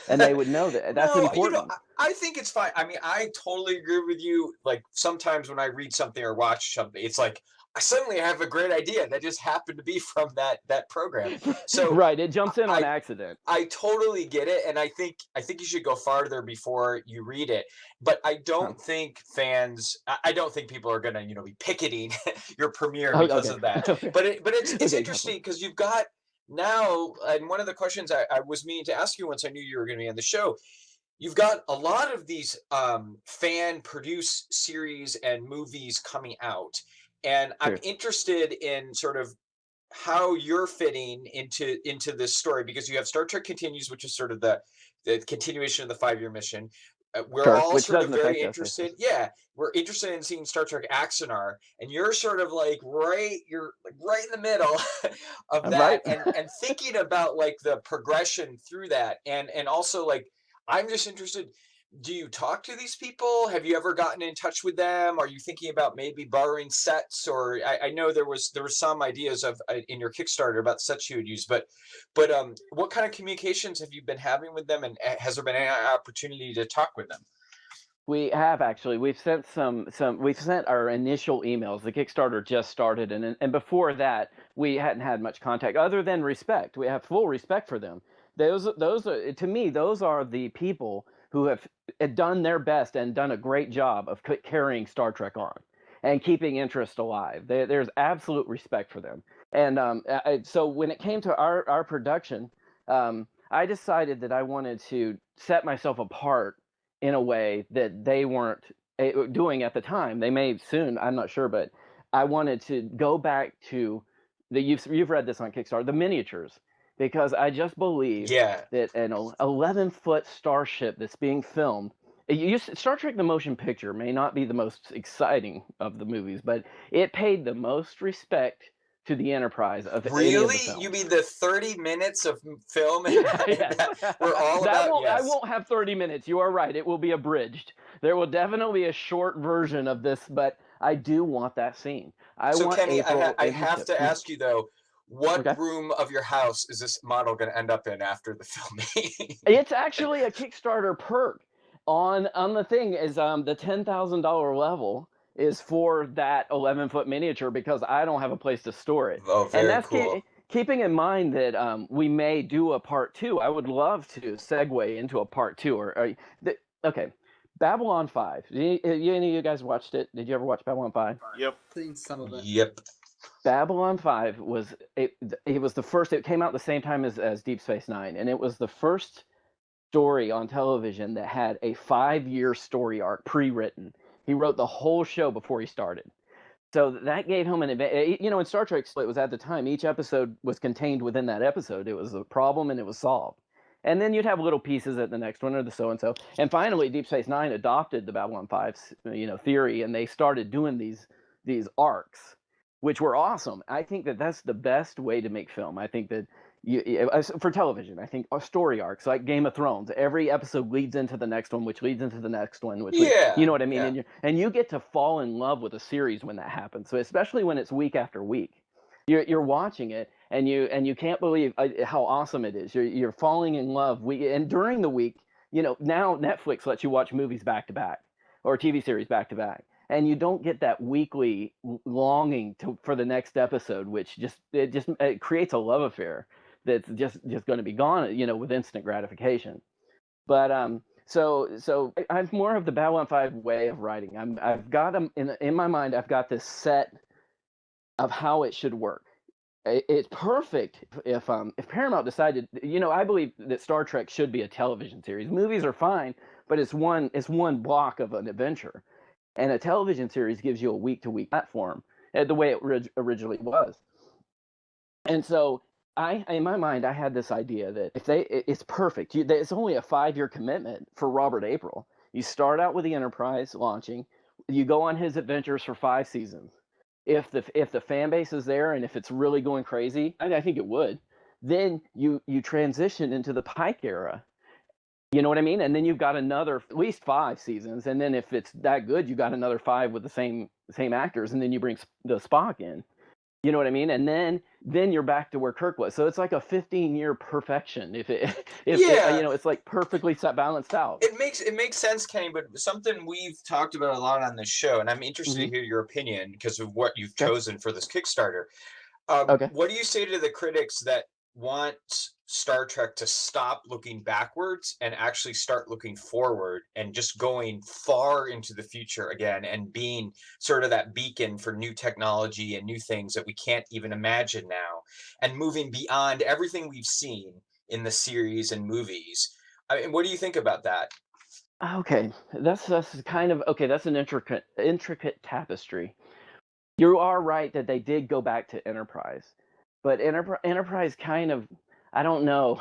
and they would know that that's important. I think it's fine. I mean, I totally agree with you. Like sometimes when I read something or watch something, it's like I suddenly have a great idea that just happened to be from that program. So right, it jumps in on accident. I totally get it, and I think you should go farther before you read it. But I don't think I don't think people are gonna be picketing your premiere because of that. But it's interesting because you've got now, and one of the questions I was meaning to ask you once I knew you were going to be on the show. You've got a lot of these fan-produced series and movies coming out. And I'm interested in sort of how you're fitting into this story, because you have Star Trek Continues, which is sort of the continuation of the 5-year mission. We're all sort of very interested. Yeah, we're interested in seeing Star Trek Axanar, and you're sort of like you're right in the middle of that, and thinking about like the progression through that, and also like I'm just interested. Do you talk to these people? Have you ever gotten in touch with them? Are you thinking about maybe borrowing sets? Or I know there was some ideas of in your Kickstarter about sets you would use, but what kind of communications have you been having with them, and has there been any opportunity to talk with them? We have actually. We've sent we've sent our initial emails. The Kickstarter just started, and before that, we hadn't had much contact other than respect. We have full respect for them. Those are, to me, those are the people who have done their best and done a great job of carrying Star Trek on and keeping interest alive. There's absolute respect for them. And so when it came to our production, I decided that I wanted to set myself apart in a way that they weren't doing at the time. They may soon, I'm not sure, but I wanted to go back to you've read this on Kickstarter, the miniatures, because I just believe Yeah. that an 11-foot starship that's being filmed. Star Trek: The Motion Picture may not be the most exciting of the movies, but it paid the most respect to the Enterprise of any of the Really? films. You mean the 30 minutes of film Yes. that we're all about? I Yes. won't have 30 minutes. You are right. It will be abridged. There will definitely be a short version of this, but I do want that scene. I So want Kenny, April I in the have ship. to ask you though, what Okay. room of your house is this model going to end up in after the filming? It's actually a Kickstarter perk on the thing is the $10,000 level is for that 11-foot miniature because I don't have a place to store it. Oh, And very that's cool. keeping in mind that we may do a part 2. I would love to segue into a part 2 okay. Babylon 5. Any of you guys watched it? Did you ever watch Babylon 5? Yep. Seen some of it. Yep. Babylon 5 was it was the first. It came out the same time as Deep Space Nine, and it was the first story on television that had a 5-year story arc pre-written. He wrote the whole show before he started. So that gave him an advantage. In Star Trek, it was at the time, each episode was contained within that episode. It was a problem and it was solved. And then you'd have little pieces at the next one or the so-and-so. And finally, Deep Space Nine adopted the Babylon 5's, theory, and they started doing these arcs, which were awesome. I think that that's the best way to make film. I think that for television, I think story arcs like Game of Thrones. Every episode leads into the next one, which leads into the next one, which Yeah. you know what I mean. Yeah. And you get to fall in love with a series when that happens. So especially when it's week after week, you're watching it and you can't believe how awesome it is. You're falling in love. And during the week, now Netflix lets you watch movies back to back or TV series back to back. And you don't get that weekly longing for the next episode, which it creates a love affair that's just going to be gone, with instant gratification. But so I'm more of the Babylon 5 way of writing. I've got them in my mind. I've got this set of how it should work. It's perfect if Paramount decided. I believe that Star Trek should be a television series. Movies are fine, but it's one block of an adventure. And a television series gives you a week-to-week platform, the way it originally was. And so, in my mind, I had this idea that it's perfect. It's only a 5-year commitment for Robert April. You start out with the Enterprise launching, you go on his adventures for 5 seasons. If the fan base is there and if it's really going crazy, I think it would. Then you transition into the Pike era. You know what I mean? And then you've got another at least 5 seasons, and then if it's that good, you got another 5 with the same actors, and then you bring the Spock in. You know what I mean? And then you're back to where Kirk was. So it's like a 15-year perfection. If it's like perfectly balanced out. It makes sense, Kenny. But something we've talked about a lot on this show, and I'm interested Mm-hmm. to hear your opinion because of what you've Okay. chosen for this Kickstarter. Okay. What do you say to the critics that want Star Trek to stop looking backwards and actually start looking forward and just going far into the future again and being sort of that beacon for new technology and new things that we can't even imagine now and moving beyond everything we've seen in the series and movies? I mean, what do you think about that? Okay. That's kind of okay. That's an intricate tapestry. You are right that they did go back to Enterprise, but Enterprise kind of, I don't know.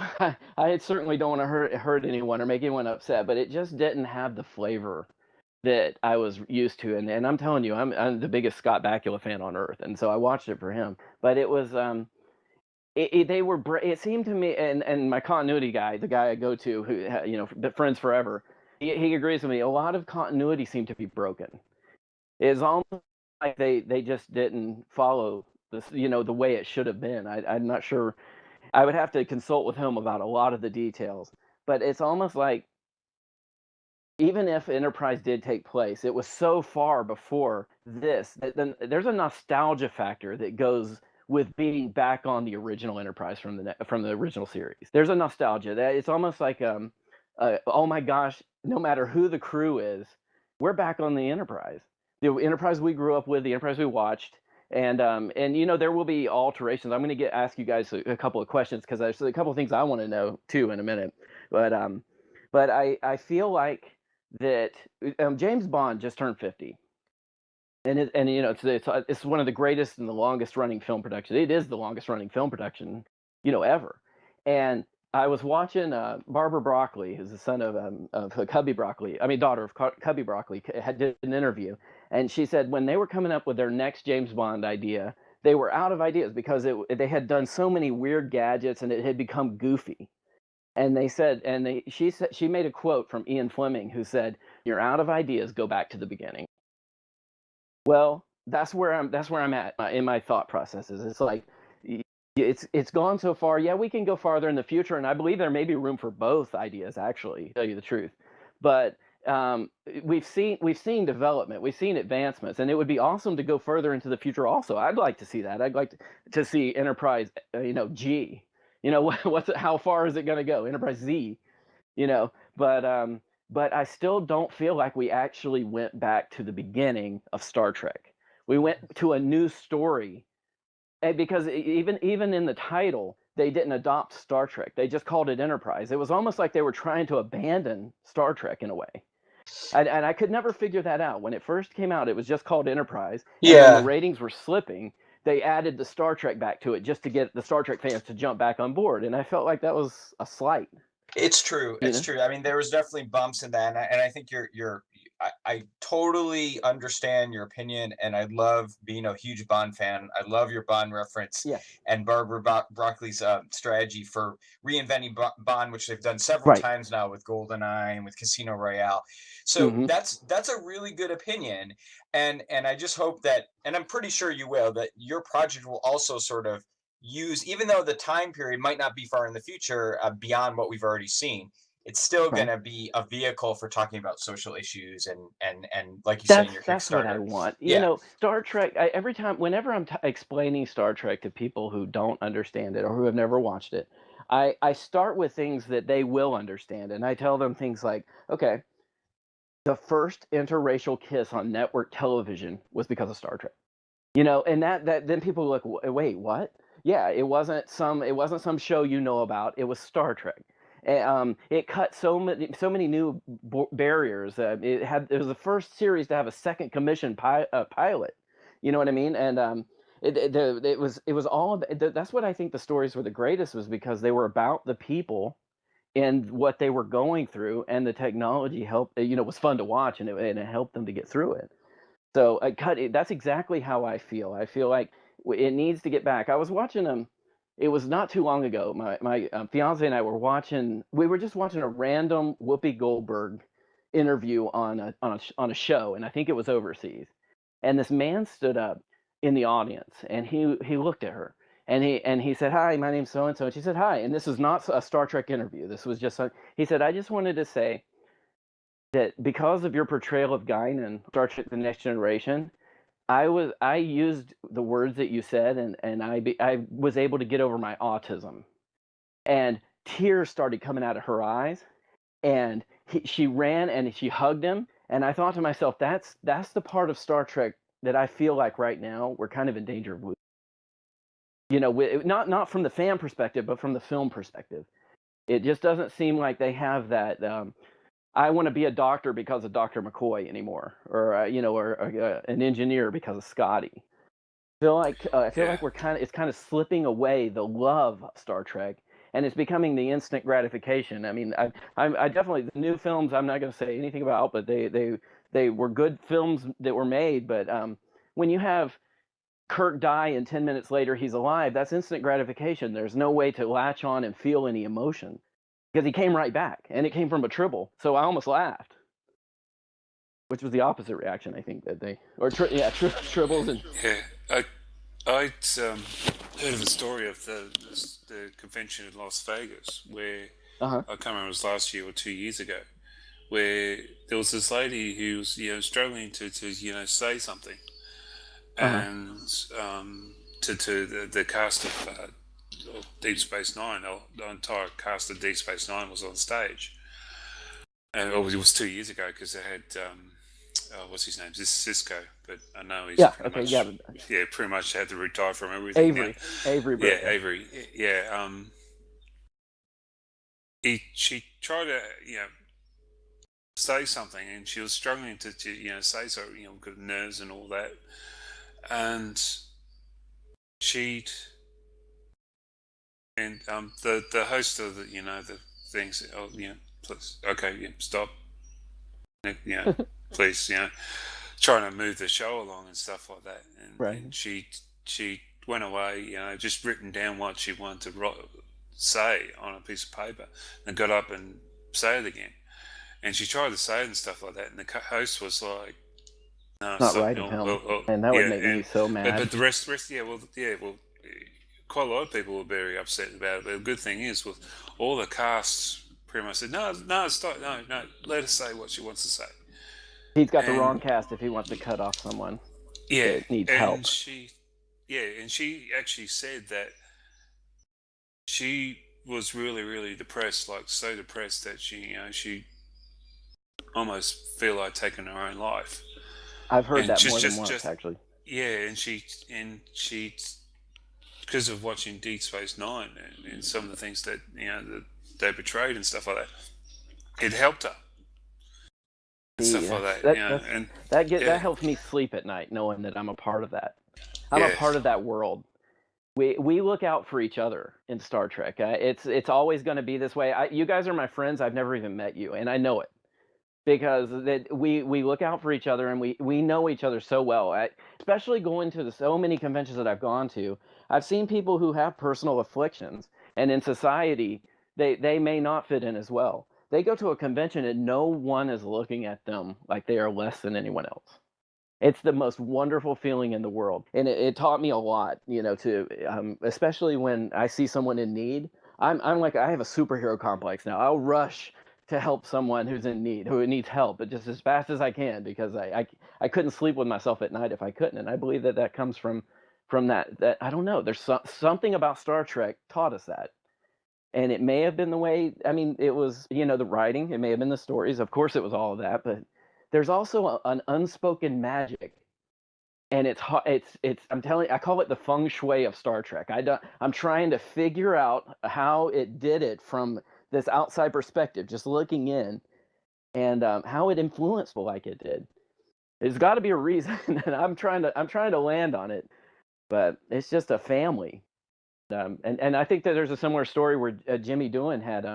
I certainly don't want to hurt anyone or make anyone upset, but it just didn't have the flavor that I was used to. And I'm telling you, I'm the biggest Scott Bakula fan on earth, and so I watched it for him. But it was it seemed to me, and my continuity guy, the guy I go to, who friends forever, he agrees with me. A lot of continuity seemed to be broken. It's almost like they just didn't follow this, the way it should have been. I'm not sure. I would have to consult with him about a lot of the details, but it's almost like even if Enterprise did take place, it was so far before this that then there's a nostalgia factor that goes with being back on the original Enterprise from the original series. There's a nostalgia that it's almost like oh my gosh, no matter who the crew is, we're back on the Enterprise. The Enterprise we grew up with, the Enterprise we watched, and there will be alterations. I'm going to ask you guys a couple of questions because there's a couple of things I want to know too in a minute. But I feel like that James Bond just turned 50, and you know it's one of the greatest and the longest running film production. It is the longest running film production, ever. And I was watching Barbara Broccoli, who's the son of Cubby Broccoli. I mean, daughter of Cubby Broccoli, did an interview, and she said when they were coming up with their next James Bond idea, they were out of ideas because they had done so many weird gadgets and it had become goofy. And they said, she made a quote from Ian Fleming, who said, "You're out of ideas. Go back to the beginning." Well, that's where I'm at in my thought processes. It's like it's gone so far. Yeah, we can go farther in the future, and I believe there may be room for both ideas. Actually, to tell you the truth, but we've seen development, we've seen advancements, and it would be awesome to go further into the future. Also, I'd like to see that. I'd like to see Enterprise, G. How far is it going to go? Enterprise Z, but I still don't feel like we actually went back to the beginning of Star Trek. We went to a new story, and because even in the title, they didn't adopt Star Trek. They just called it Enterprise. It was almost like they were trying to abandon Star Trek in a way. And I could never figure that out. When it first came out, it was just called Enterprise. And when the ratings were slipping, they added the Star Trek back to it just to get the Star Trek fans to jump back on board. And I felt like that was a slight. It's true. It's true. I mean, there was definitely bumps in that, and I think I totally understand your opinion, and I love being a huge Bond fan. I love your Bond reference, Yeah. and Barbara Broccoli's strategy for reinventing Bond, which they've done several times now with GoldenEye and with Casino Royale. So that's a really good opinion, and I just hope that, and I'm pretty sure you will, that your project will also sort of use, even though the time period might not be far in the future, beyond what we've already seen, it's still going to be a vehicle for talking about social issues and like you say in your That's what I Kickstarter. want. Yeah. Star Trek. Every time, whenever I'm explaining Star Trek to people who don't understand it or who have never watched it, I start with things that they will understand, and I tell them things like, okay, the first interracial kiss on network television was because of Star Trek. And that then people are like, wait, what? Yeah, it wasn't some show about. It was Star Trek. It cut so many new barriers. It was the first series to have a second commission pilot. You know what I mean? And it was all that's what I think the stories were the greatest, was because they were about the people and what they were going through, and the technology helped. Was fun to watch, and it helped them to get through it. So that's exactly how I feel. I feel like it needs to get back. I was watching it was not too long ago. My fiance and I were watching. We were just watching a random Whoopi Goldberg interview on a show, and I think it was overseas. And this man stood up in the audience, and he looked at her, and he said, "Hi, my name's so and so." And she said, "Hi." And this was not a Star Trek interview. This was just he said, "I just wanted to say that because of your portrayal of Guinan, Star Trek: The Next Generation, I used the words that you said, and I was able to get over my autism." And tears started coming out of her eyes, and she ran and she hugged him, and I thought to myself, that's the part of Star Trek that I feel like right now we're kind of in danger of losing. Not from the fan perspective, but from the film perspective. It just doesn't seem like they have that. I want to be a doctor because of Dr. McCoy anymore, or an engineer because of Scotty. I feel like it's kind of slipping away, the love of Star Trek, and it's becoming the instant gratification. I mean, I definitely, the new films I'm not going to say anything about, but they were good films that were made. But when you have Kirk die and 10 minutes later he's alive, that's instant gratification. There's no way to latch on and feel any emotion, because he came right back, and it came from a Tribble. So I almost laughed, which was the opposite reaction, I think, that Tribbles and I'd heard of a story of the convention in Las Vegas where I can't remember, it was last year or 2 years ago, where there was this lady who was struggling to say something, and to the cast of Deep Space Nine, the entire cast of Deep Space Nine was on stage, and it was 2 years ago because they had what's his name? Cisco, but I know he's pretty much had to retire from everything. Avery. Avery. Yeah. She tried to say something, and she was struggling to say so, because of nerves and all that, and she'd and the host of the things, oh please, okay, stop, please, trying to move the show along and stuff like that, and she went away, just written down what she wanted to say on a piece of paper, and got up and say it again. And she tried to say it and stuff like that, and the host was like, "No, Not right of him, and that would make me so mad." But the rest, well, quite a lot of people were very upset about it. But the good thing is, with all the casts, pretty much said, "No, stop, no, let her say what she wants to say." He's got the wrong cast if he wants to cut off someone. that needs help. She actually said that she was really, really depressed, like so depressed that she almost feel like taking her own life. I've heard that more than once, actually. Yeah, and she because of watching Deep Space Nine and some of the things that that they portrayed and stuff like that, it helped her. And stuff like that. That helps me sleep at night, knowing that I'm a part of that. I'm a part of that world. We look out for each other in Star Trek. It's always going to be this way. You guys are my friends. I've never even met you, and I know it. Because we look out for each other, and we know each other so well. Especially going to so many conventions that I've gone to, I've seen people who have personal afflictions, and in society, they may not fit in as well. They go to a convention and no one is looking at them like they are less than anyone else. It's the most wonderful feeling in the world, and it taught me a lot. Especially when I see someone in need. I'm like, I have a superhero complex now. I'll rush to help someone who's in need, who needs help, but just as fast as I can, because I couldn't sleep with myself at night if I couldn't. And I believe that comes from that I don't know. There's something about Star Trek taught us that. And it may have been the way, I mean, it was, the writing, it may have been the stories. Of course, it was all of that, but there's also an unspoken magic. And it's I'm telling you, I call it the feng shui of Star Trek. I'm trying to figure out how it did it from this outside perspective, just looking in, and how it influenced like it did. There's got to be a reason, and I'm trying to land on it, but it's just a family. And I think that there's a similar story where Jimmy Doohan had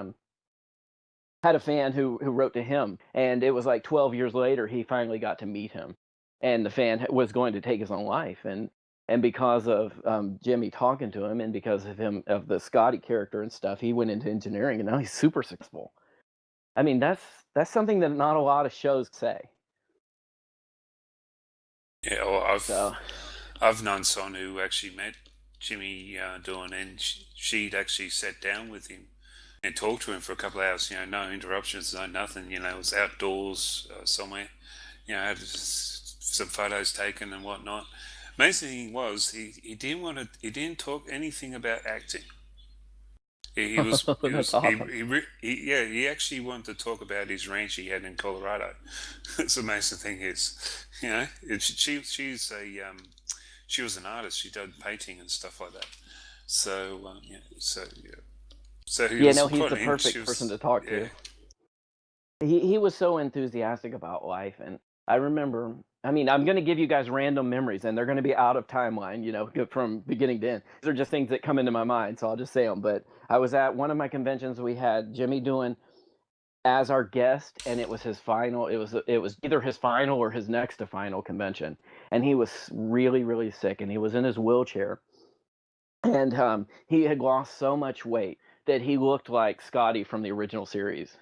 a fan who wrote to him, and it was like 12 years later he finally got to meet him, and the fan was going to take his own life, and because of Jimmy talking to him, and because of the Scotty character and stuff, he went into engineering, and now he's super successful. I mean, that's something that not a lot of shows say. Yeah, well, I've known someone who actually met Jimmy Doohan, and she'd actually sat down with him and talked to him for a couple of hours. No interruptions, no nothing. It was outdoors somewhere. Had some photos taken and whatnot. Amazing thing was he didn't talk anything about acting. He actually wanted to talk about his ranch he had in Colorado. It's the amazing thing is, she was an artist. She did painting and stuff like that. So So he's the perfect person to talk to. He was so enthusiastic about life, and I remember. I mean, I'm going to give you guys random memories, and they're going to be out of timeline, from beginning to end. These are just things that come into my mind, so I'll just say them. But I was at one of my conventions. We had Jimmy Doohan as our guest, and it was his final. It was either his final or his next to final convention, and he was really, really sick, and he was in his wheelchair, and he had lost so much weight that he looked like Scotty from the original series.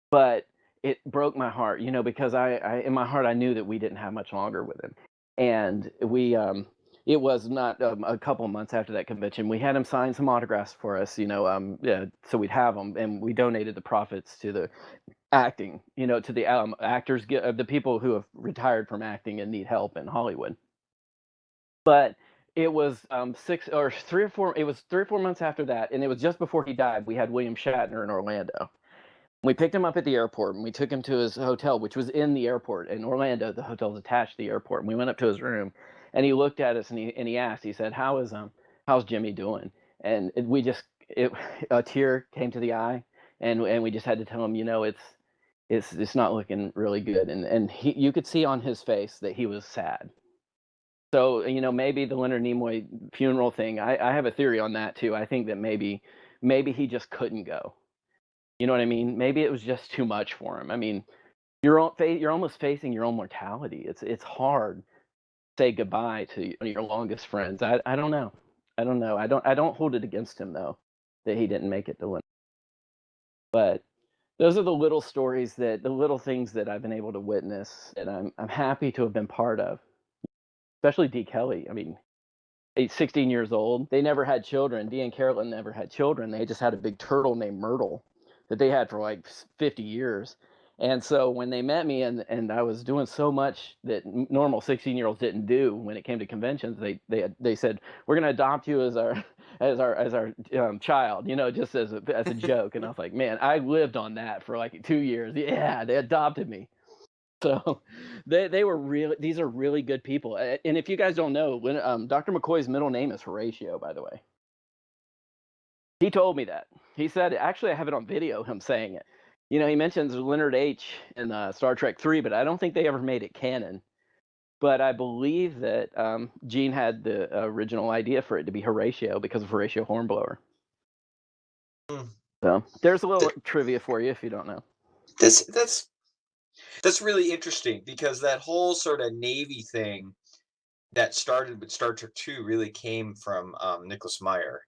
But it broke my heart, because I in my heart I knew that we didn't have much longer with him, and we it was not a couple of months after that convention we had him sign some autographs for us, so we'd have them, and we donated the profits to the acting, to the actors, the people who have retired from acting and need help in Hollywood. But it was 3 or 4 months after that, and it was just before he died. We had William Shatner in Orlando. We picked him up at the airport, and we took him to his hotel, which was in the airport in Orlando. The hotel's attached to the airport. And we went up to his room, and he looked at us, and he asked. He said, "How's Jimmy doing?" And a tear came to the eye, and we just had to tell him, it's not looking really good. And you could see on his face that he was sad. So, maybe the Leonard Nimoy funeral thing, I have a theory on that too. I think that maybe he just couldn't go. You know what I mean? Maybe it was just too much for him. I mean, you're almost facing your own mortality. It's hard to say goodbye to your longest friends. I don't know. I don't know. I don't hold it against him though that he didn't make it to Leonard. But those are the little things that I've been able to witness, and I'm happy to have been part of. Especially D. Kelly. I mean, he's 16 years old. They never had children. Dee and Carolyn never had children. They just had a big turtle named Myrtle that they had for like 50 years. And so when they met me and I was doing so much that normal 16-year-olds didn't do when it came to conventions, they said, we're going to adopt you as our child, just as a joke. And I was like, man, I lived on that for like 2 years. Yeah, they adopted me. So they were really, these are really good people. And if you guys don't know, when Dr. McCoy's middle name is Horatio, by the way. He told me that. He said, actually, I have it on video, him saying it. He mentions Leonard H. in Star Trek 3, but I don't think they ever made it canon. But I believe that Gene had the original idea for it to be Horatio because of Horatio Hornblower. So there's a little trivia for you if you don't know. That's really interesting because that whole sort of Navy thing that started with Star Trek 2 really came from Nicholas Meyer.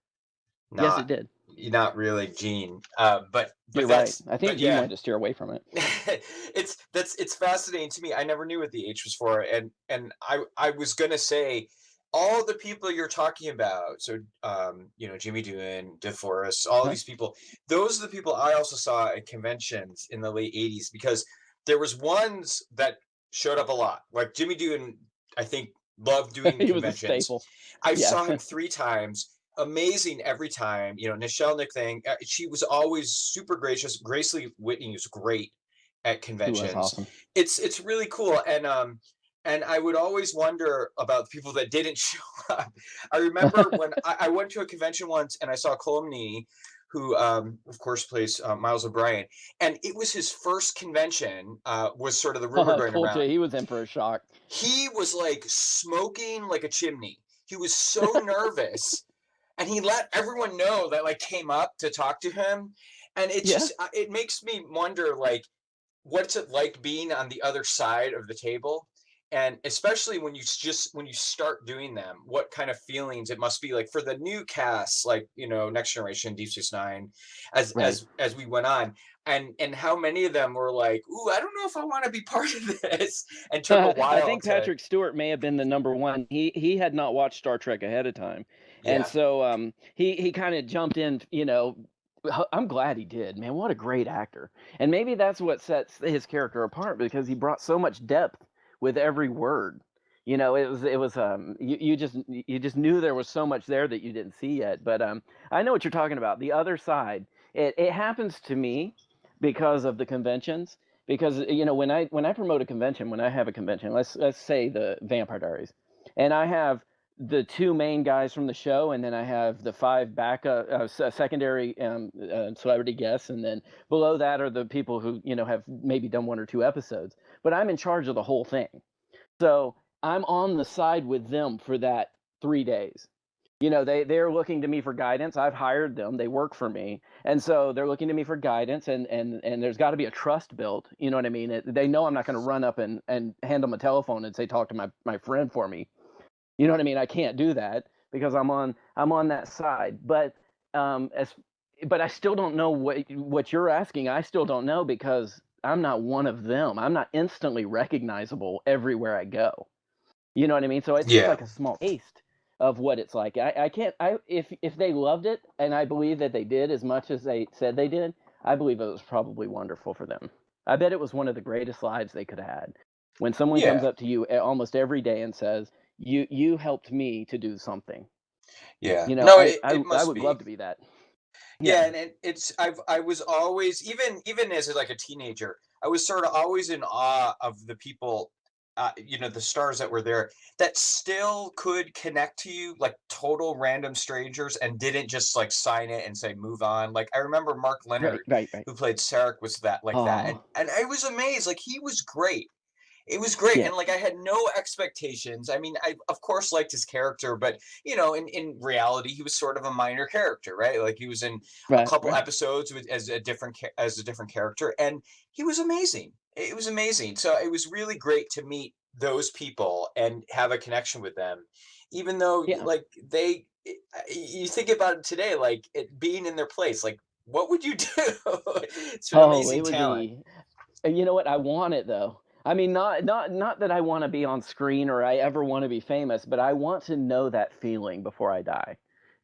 Yes, it did. Not really Gene. But you're right. I think Gene wanted to steer away from it. It's fascinating to me. I never knew what the H was for, and I was gonna say all the people you're talking about. So Jimmy Doohan, DeForest, all these people. Those are the people I also saw at conventions in the late '80s because there was ones that showed up a lot. Like Jimmy Doohan, I think loved doing he conventions. Was a staple. I saw him 3 times. Amazing every time. Nichelle Nick thing. She was always super gracious. Grace Lee Whitney was great at conventions. She was awesome. It's really cool. And I would always wonder about the people that didn't show up. I remember when I went to a convention once and I saw Colomini, who of course plays Miles O'Brien, and it was his first convention. Was sort of the rumor going around. He was in for a shock. He was like smoking like a chimney. He was so nervous. And he let everyone know that like came up to talk to him. And it just, it makes me wonder, like, what's it like being on the other side of the table? And especially when you start doing them, what kind of feelings it must be like for the new cast, like, Next Generation, Deep Space Nine, as we went on. And how many of them were like, ooh, I don't know if I want to be part of this, and took a while. I think Patrick Stewart may have been the number one. He had not watched Star Trek ahead of time. And so he kind of jumped in, I'm glad he did, man. What a great actor. And maybe that's what sets his character apart because he brought so much depth with every word. It was you just knew there was so much there that you didn't see yet. But I know what you're talking about. The other side, it happens to me because of the conventions. Because when I promote a convention, when I have a convention, let's say the Vampire Diaries, and I have the 2 main guys from the show, and then I have the 5 backup secondary celebrity guests, and then below that are the people who have maybe done 1 or 2 episodes. But I'm in charge of the whole thing, so I'm on the side with them for that 3 days. They're looking to me for guidance. I've hired them; they work for me, and so they're looking to me for guidance. And there's got to be a trust built. You know what I mean? They know I'm not going to run up and hand them a telephone and say, "Talk to my friend for me." You know what I mean? I can't do that because I'm on that side. But but I still don't know what you're asking. I still don't know because I'm not one of them. I'm not instantly recognizable everywhere I go. You know what I mean? So it's just like a small taste of what it's like. I can't. If they loved it, and I believe that they did as much as they said they did, I believe it was probably wonderful for them. I bet it was one of the greatest lives they could have had. When someone comes up to you almost every day and says, "You helped me to do something." Yeah. I would love to be that. Yeah, and I was always even as like a teenager, I was sort of always in awe of the people the stars that were there that still could connect to you like total random strangers and didn't just like sign it and say move on. Like I remember Mark Right, Leonard, right, right. who played Sarek, was that like that, Oh, and I was amazed. Like he was great. It was great, and yes. like I had no expectations. I mean, I of course liked his character, but in reality, he was sort of a minor character, right? Like he was in a Right, couple right. episodes as a different character, and he was amazing. It was amazing. So it was really great to meet those people and have a connection with them, even though Yeah. like you think about it today, like it being in their place, like what would you do? It's an Oh, it amazing would talent. be. And you know what? I want it though. I mean, not that I want to be on screen or I ever want to be famous, but I want to know that feeling before I die.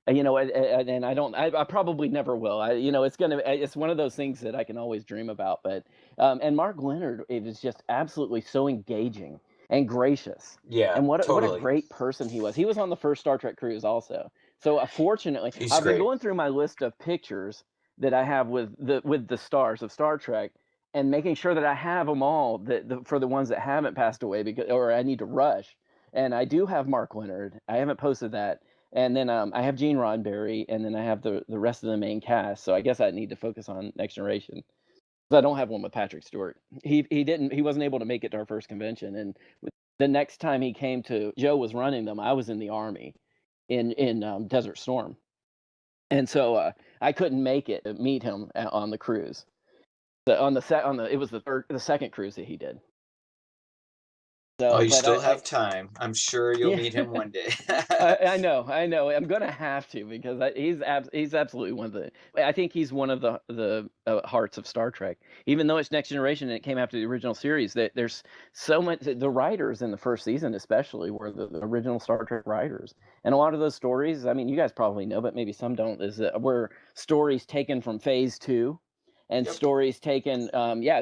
And I don't. I probably never will. It's one of those things that I can always dream about. But and Mark Leonard, it was just absolutely so engaging and gracious. Yeah, And what a totally. great person he was. He was on the first Star Trek cruise also. So fortunately, He's I've been great. going through my list of pictures that I have with the stars of Star Trek and making sure that I have them all for the ones that haven't passed away because or I need to rush. And I do have Mark Leonard. I haven't posted that. And then I have Gene Roddenberry, and then I have the rest of the main cast. So I guess I need to focus on Next Generation. 'Cause I don't have one with Patrick Stewart. He wasn't able to make it to our first convention, and the next time he came to Joe was running them. I was in the army in Desert Storm, and so I couldn't make it to meet him on the cruise. It was the second cruise that he did. Oh, So, you but still I have time. I'm sure you'll yeah. meet him one day. I know, I know. I'm gonna have to because he's absolutely one of the. I think he's one of the hearts of Star Trek. Even though it's Next Generation and it came after the original series, that there's so much. The writers in the first season, especially, were the original Star Trek writers, and a lot of those stories. I mean, you guys probably know, but maybe some don't. Were stories taken from Phase Two, and Yep. stories taken.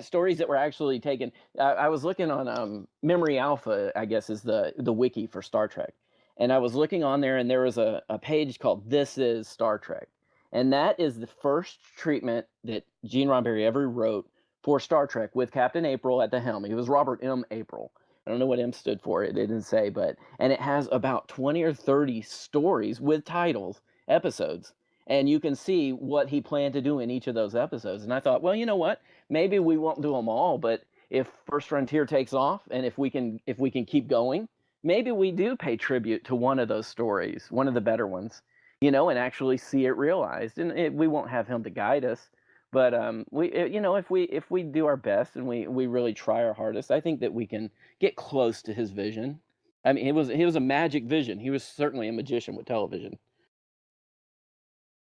Stories that were actually taken. I was looking on Memory Alpha, I guess is the wiki for Star Trek, and I was looking on there, and there was a page called "This Is Star Trek," and that is the first treatment that Gene Roddenberry ever wrote for Star Trek with Captain April at the helm. He was Robert M. April. I don't know what M stood for. It didn't say, and it has about 20 or 30 stories with titles, episodes, and you can see what he planned to do in each of those episodes. And I thought, well, you know what? Maybe we won't do them all, but if First Frontier takes off, and if we can keep going, maybe we do pay tribute to one of those stories, one of the better ones, and actually see it realized. And we won't have him to guide us, but if we do our best and we really try our hardest, I think that we can get close to his vision. I mean, he was a magic vision. He was certainly a magician with television.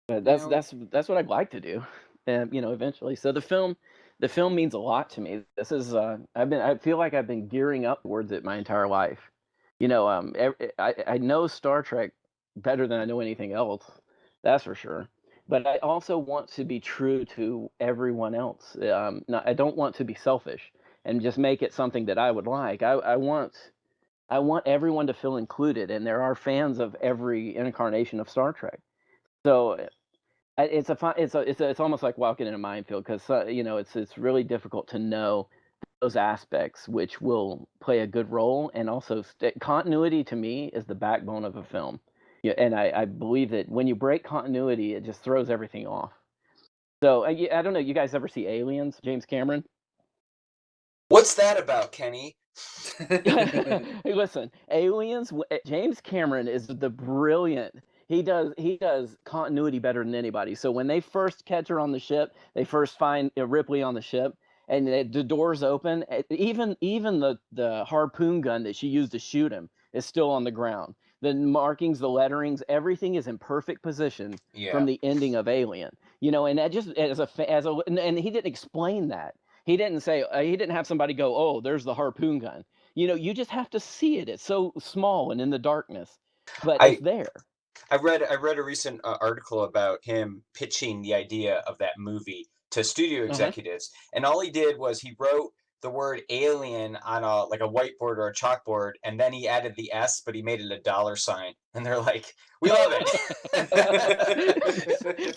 But that's Now, that's what I'd like to do, eventually. So the film means a lot to me. This is I feel like I've been gearing up towards it my entire life. I know Star Trek better than I know anything else. That's for sure. But I also want to be true to everyone else. I don't want to be selfish and just make it something that I would like. I want everyone to feel included, and there are fans of every incarnation of Star Trek. So it's almost like walking in a minefield because it's really difficult to know those aspects which will play a good role, and also continuity to me is the backbone of a film. Yeah, and I believe that when you break continuity, it just throws everything off. So I don't know. You guys ever see Aliens, James Cameron? What's that about, Kenny? Hey, listen, Aliens. James Cameron is the brilliant. He does continuity better than anybody. So when they first catch her on the ship, they first find Ripley on the ship, and the doors open. Even the harpoon gun that she used to shoot him is still on the ground. The markings, the letterings, everything is in perfect position from Yeah. the ending of Alien. And that just and he didn't explain that. He didn't have somebody go, "Oh, there's the harpoon gun." You just have to see it. It's so small and in the darkness, but it's I there. I read a recent article about him pitching the idea of that movie to studio Uh-huh. executives, and all he did was he wrote the word alien on a whiteboard or a chalkboard, and then he added the S, but he made it a dollar sign, and they're like, "We love it."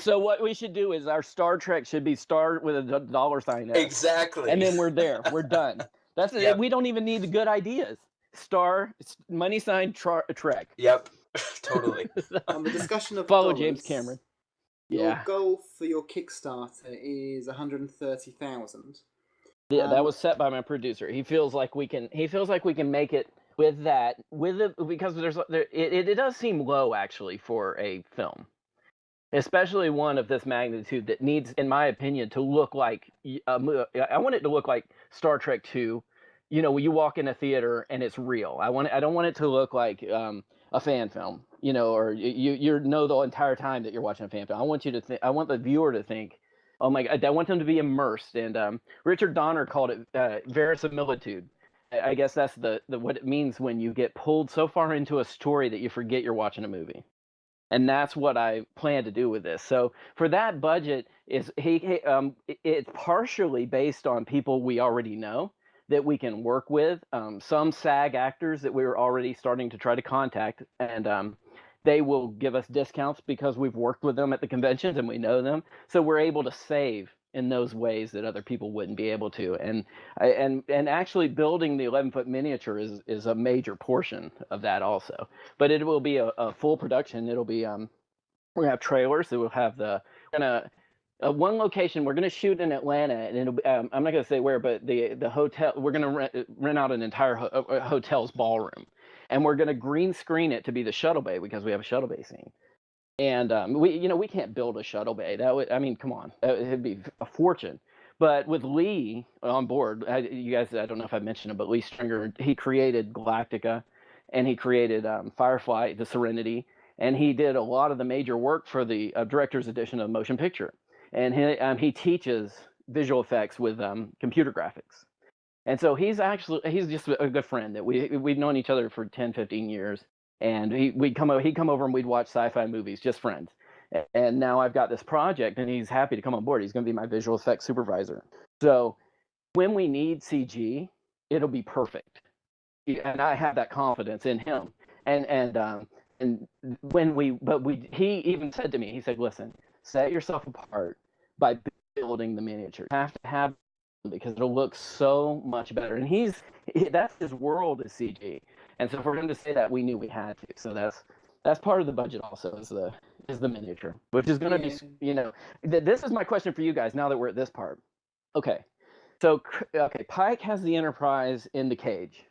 So what we should do is our Star Trek should be start with a dollar sign S, and Exactly. then we're there. We're done. That's Yep. We don't even need the good ideas. Money sign Trek. Yep. Totally. On the discussion of Follow dollars, James Cameron. Your Yeah. goal for your Kickstarter is 130,000. Yeah, that was set by my producer. He feels like we can make it with that, because it does seem low actually for a film, especially one of this magnitude that needs, in my opinion, to look like I want it to look like Star Trek 2. You know, when you walk in a theater and it's real. I don't want it to look like a fan film, you know, or you know the entire time that you're watching a fan film. I want the viewer to think, oh my God, I want them to be immersed. And Richard Donner called it verisimilitude. I guess that's the what it means when you get pulled so far into a story that you forget you're watching a movie. And that's what I plan to do with this. So for that budget, it's partially based on people we already know that we can work with. Some SAG actors that we were already starting to try to contact, and they will give us discounts because we've worked with them at the conventions and we know them. So we're able to save in those ways that other people wouldn't be able to. And actually building the 11-foot miniature is a major portion of that also. But it will be a full production. It'll be we're gonna have trailers. It will have one location. We're gonna shoot in Atlanta, and it'll be, I'm not gonna say where, but the hotel, we're gonna rent out an entire hotel's ballroom, and we're gonna green screen it to be the shuttle bay because we have a shuttle bay scene. And we can't build a shuttle bay. Come on, it'd be a fortune. But with Lee on board, you guys, I don't know if I mentioned him, but Lee Stringer, he created Galactica, and he created Firefly, the Serenity, and he did a lot of the major work for the director's edition of motion picture. And he teaches visual effects with computer graphics. And so he's just a good friend that we've known each other for 10, 15 years. And he'd come over and we'd watch sci-fi movies, just friends. And now I've got this project, and he's happy to come on board. He's going to be my visual effects supervisor. So when we need CG, it'll be perfect. And I have that confidence in him. And he even said to me, he said, listen, set yourself apart by building the miniature. You have to have it because it'll look so much better. And that's his world is CG. And so for him to say that, we knew we had to. So that's part of the budget also is the miniature, which is going to be, this is my question for you guys now that we're at this part. Okay. So, Pike has the Enterprise in the cage.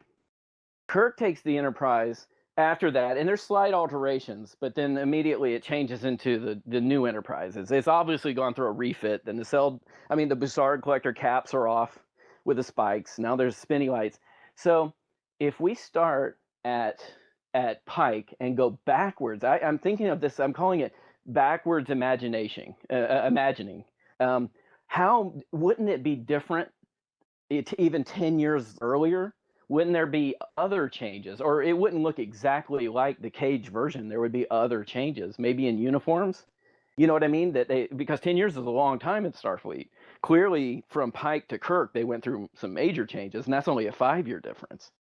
Kirk takes the Enterprise after that, and there's slight alterations, but then immediately it changes into the new Enterprise. It's obviously gone through a refit. Then the Bussard collector caps are off with the spikes. Now there's spinny lights. So if we start at Pike and go backwards, I'm thinking of this. I'm calling it backwards imagining. How wouldn't it be different? Even 10 years earlier, wouldn't there be other changes, or it wouldn't look exactly like the cage version? There would be other changes, maybe in uniforms. You know what I mean? Because 10 years is a long time in Starfleet. Clearly, from Pike to Kirk, they went through some major changes, and that's only a 5-year difference.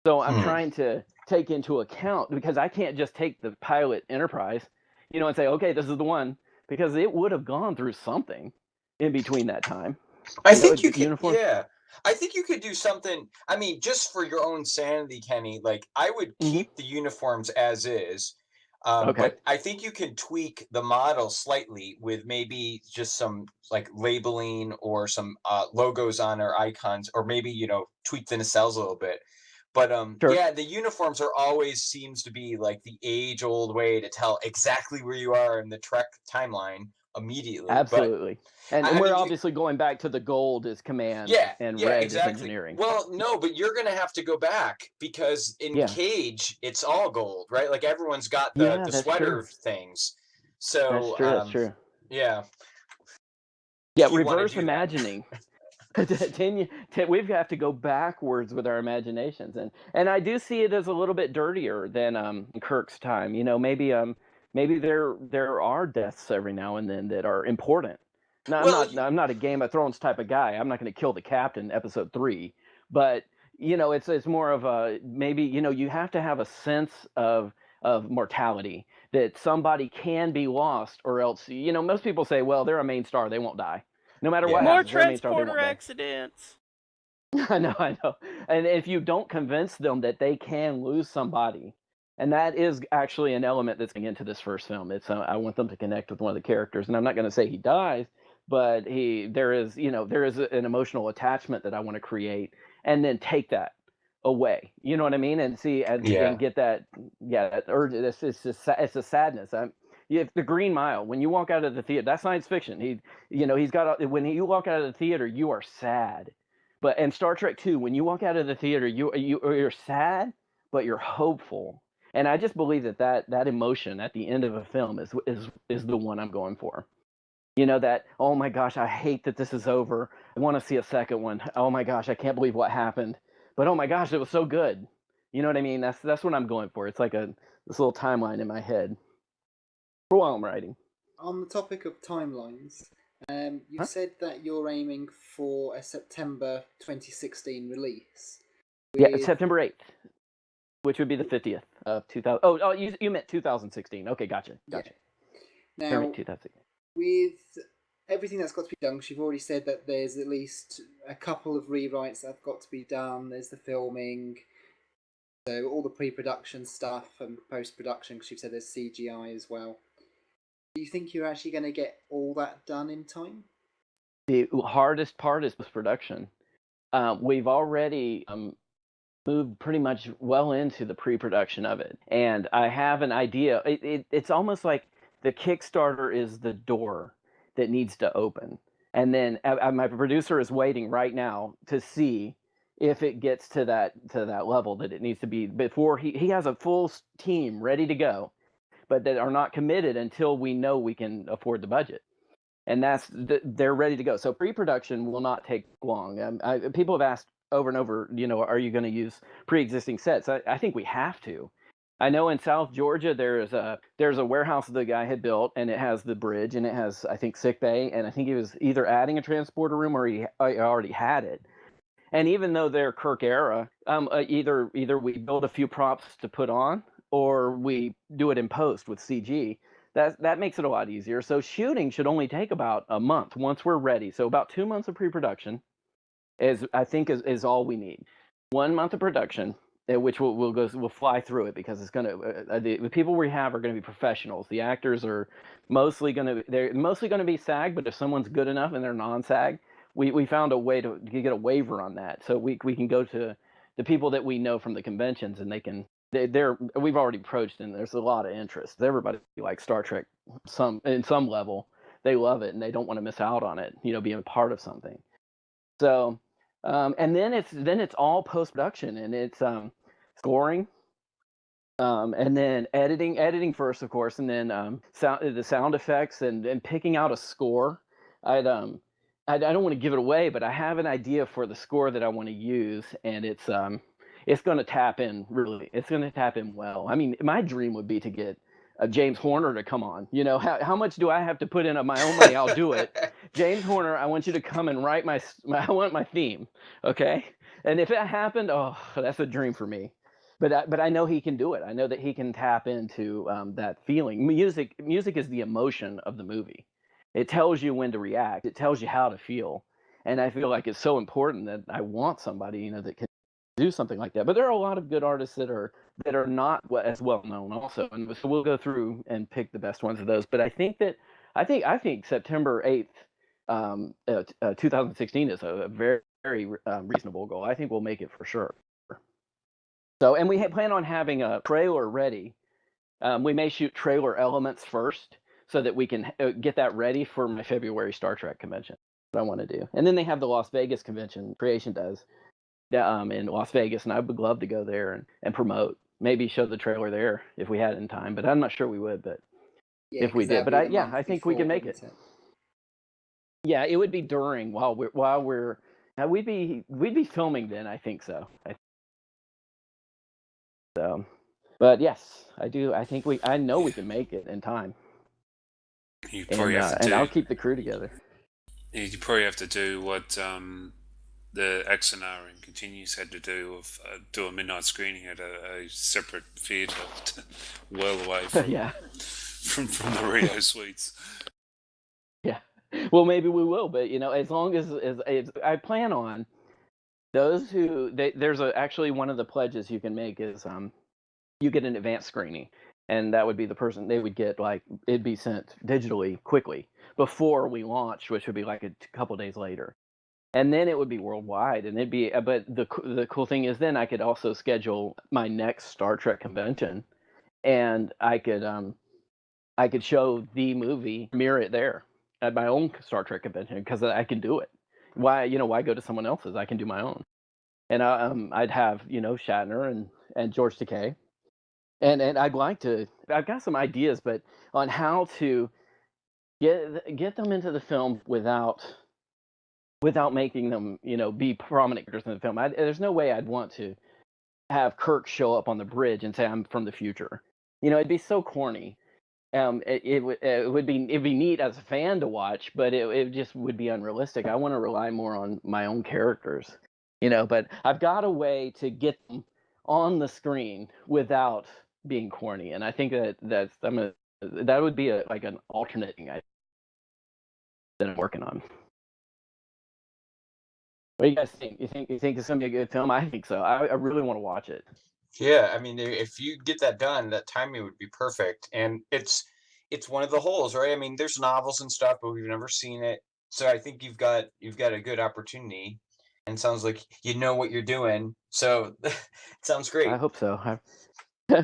So I'm trying to take into account, because I can't just take the pilot Enterprise, and say, okay, this is the one, because it would have gone through something in between that time. I think you could, yeah. I think you could do something. I mean, just for your own sanity, Kenny, like I would keep the uniforms as is. But I think you can tweak the model slightly with maybe just some like labeling or some logos on or icons, or maybe, tweak the nacelles a little bit. But yeah, the uniforms always seems to be like the age-old way to tell exactly where you are in the Trek timeline immediately. Absolutely. And we're obviously going back to the gold is command and red is engineering. Well, no, but you're going to have to go back because in Cage, it's all gold, right? Like everyone's got the sweater things. So that's true. Yeah. Yeah, reverse imagining. We have to go backwards with our imaginations. And I do see it as a little bit dirtier than Kirk's time. Maybe there are deaths every now and then that are important. Now, I'm not a Game of Thrones type of guy. I'm not going to kill the captain episode 3, but it's more of a maybe you have to have a sense of mortality, that somebody can be lost, or else most people say, well, they're a main star, they won't die, no matter what. More happens, transporter accidents. I know. And if you don't convince them that they can lose somebody, and that is actually an element that's going into this first film. It's I want them to connect with one of the characters, and I'm not going to say he dies, but there is an emotional attachment that I want to create, and then take that away. You know what I mean? And see and get that that urge. It's a sadness. If the Green Mile, when you walk out of the theater, that's science fiction. He's got when you walk out of the theater, you are sad. But and Star Trek 2, when you walk out of the theater, you're sad, but you're hopeful. And I just believe that emotion at the end of a film is the one I'm going for. That, oh my gosh, I hate that this is over. I want to see a second one. Oh my gosh, I can't believe what happened. But oh my gosh, it was so good. You know what I mean? That's what I'm going for. It's like this little timeline in my head for while I'm writing. On the topic of timelines, you've said that you're aiming for a September 2016 release. Yeah, it's September 8th, which would be the 50th of 2000. Oh, you meant 2016. Okay, gotcha. Yeah. Now, 2016. With everything that's got to be done, because you've already said that there's at least a couple of rewrites that have got to be done. There's the filming, so all the pre-production stuff and post-production, because you've said there's CGI as well. Do you think you're actually going to get all that done in time? The hardest part is post-production. We've already moved pretty much well into the pre-production of it, and I have an idea. It's almost like the Kickstarter is the door that needs to open, and then my producer is waiting right now to see if it gets to that level that it needs to be before he has a full team ready to go, but that are not committed until we know we can afford the budget. And they're ready to go. So pre-production will not take long. People have asked over and over, are you going to use pre-existing sets? I think we have to. I know in South Georgia there's a warehouse the guy had built, and it has the bridge, and it has, I think, sick bay, and I think he was either adding a transporter room or he already had it. And even though they're Kirk era, either we build a few props to put on, or we do it in post with CG. That makes it a lot easier. So shooting should only take about a month once we're ready. So about 2 months of pre-production is all we need. 1 month of production, which we'll fly through it, because it's gonna the people we have are gonna be professionals. The actors are mostly gonna be SAG, but if someone's good enough and they're non-SAG, we found a way to get a waiver on that, so we can go to the people that we know from the conventions, and we've already approached, and there's a lot of interest. Everybody likes Star Trek, in some level. They love it, and they don't want to miss out on it, being a part of something. So, and then it's all post-production, and it's scoring, and then editing first, of course, and then the sound effects, and picking out a score. I don't want to give it away, but I have an idea for the score that I want to use, and it's going to tap in, really. It's going to tap in well. I mean, my dream would be to get James Horner to come on. How much do I have to put in of my own money? I'll do it. James Horner, I want you to come and write I want my theme, okay? And if it happened, oh, that's a dream for me. But I know he can do it. I know that he can tap into that feeling. Music is the emotion of the movie. It tells you when to react. It tells you how to feel. And I feel like it's so important that I want somebody, that can do something like that. But there are a lot of good artists that are not as well known also, and so we'll go through and pick the best ones of those. But I think September 8th, 2016 is a very, very reasonable goal. I think we'll make it for sure. So, and we plan on having a trailer ready. We may shoot trailer elements first, so that we can get that ready for my February Star Trek convention. What I want to do, and then they have the Las Vegas convention. Creation does. In Las Vegas, and I would love to go there and promote. Maybe show the trailer there if we had it in time, but I'm not sure we would. But if we did, but I think we can make it. Yeah, it would be during while we'd be filming then. I think so. So, but yes, I do. I know we can make it in time. You probably have to and I'll keep the crew together. You probably have to do what the XNR and Continues had to do do a midnight screening at a separate theatre well away from the Rio suites. Yeah, well, maybe we will, but as long as I plan on Those who there's actually one of the pledges you can make is you get an advanced screening, and that would be the person they would get, like, it'd be sent digitally quickly before we launch, which would be like a couple days later, and then it would be worldwide, and it'd be. But the cool thing is, then I could also schedule my next Star Trek convention, and I could show the movie, premiere it there at my own Star Trek convention because I can do it. Why go to someone else's? I can do my own. And I'd have Shatner and George Takei, and I'd like to. I've got some ideas, but on how to get them into the film without making them be prominent characters in the film. There's no way I'd want to have Kirk show up on the bridge and say I'm from the future. It'd be so corny. It'd be neat as a fan to watch, but it just would be unrealistic. I want to rely more on my own characters, but I've got a way to get them on the screen without being corny, and I think that would be like an alternate thing that I'm working on. What do you guys think? You think it's gonna be a good film? I think so. I really want to watch it. Yeah, I mean, if you get that done, that timing would be perfect. And it's one of the holes, right? I mean, there's novels and stuff, but we've never seen it. So I think you've got a good opportunity, and sounds like you know what you're doing. So it sounds great. I hope so.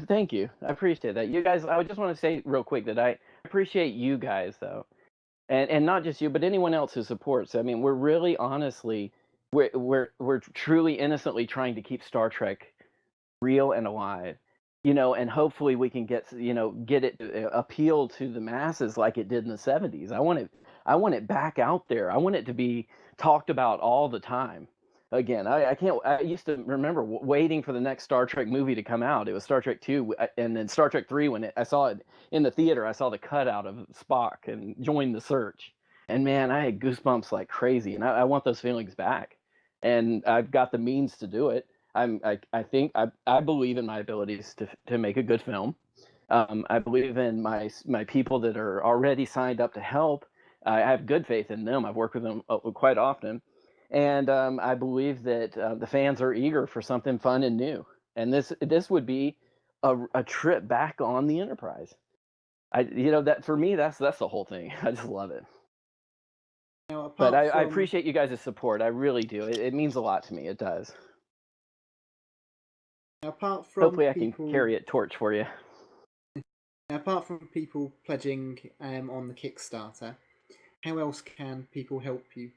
Thank you. I appreciate that. You guys, I just want to say real quick that I appreciate you guys, though, and not just you, but anyone else who supports. I mean, we're really honestly, we're truly innocently trying to keep Star Trek real and alive, and hopefully we can get it to appeal to the masses like it did in the 70s. I want it back out there. I want it to be talked about all the time again. I used to remember waiting for the next Star Trek movie to come out. It was Star Trek 2 and then Star Trek 3 when I saw it in the theater. I saw the cutout of Spock and joined the search, and man, I had goosebumps like crazy, and I want those feelings back, and I've got the means to do it. I believe in my abilities to make a good film. I believe in my people that are already signed up to help. I have good faith in them. I've worked with them quite often, and I believe that the fans are eager for something fun and new. And this would be a trip back on the Enterprise. That for me, that's the whole thing. I just love it. But I appreciate you guys' support. I really do. It means a lot to me. It does. Apart from hopefully I can carry a torch for you. Apart from people pledging on the Kickstarter, how else can people help you?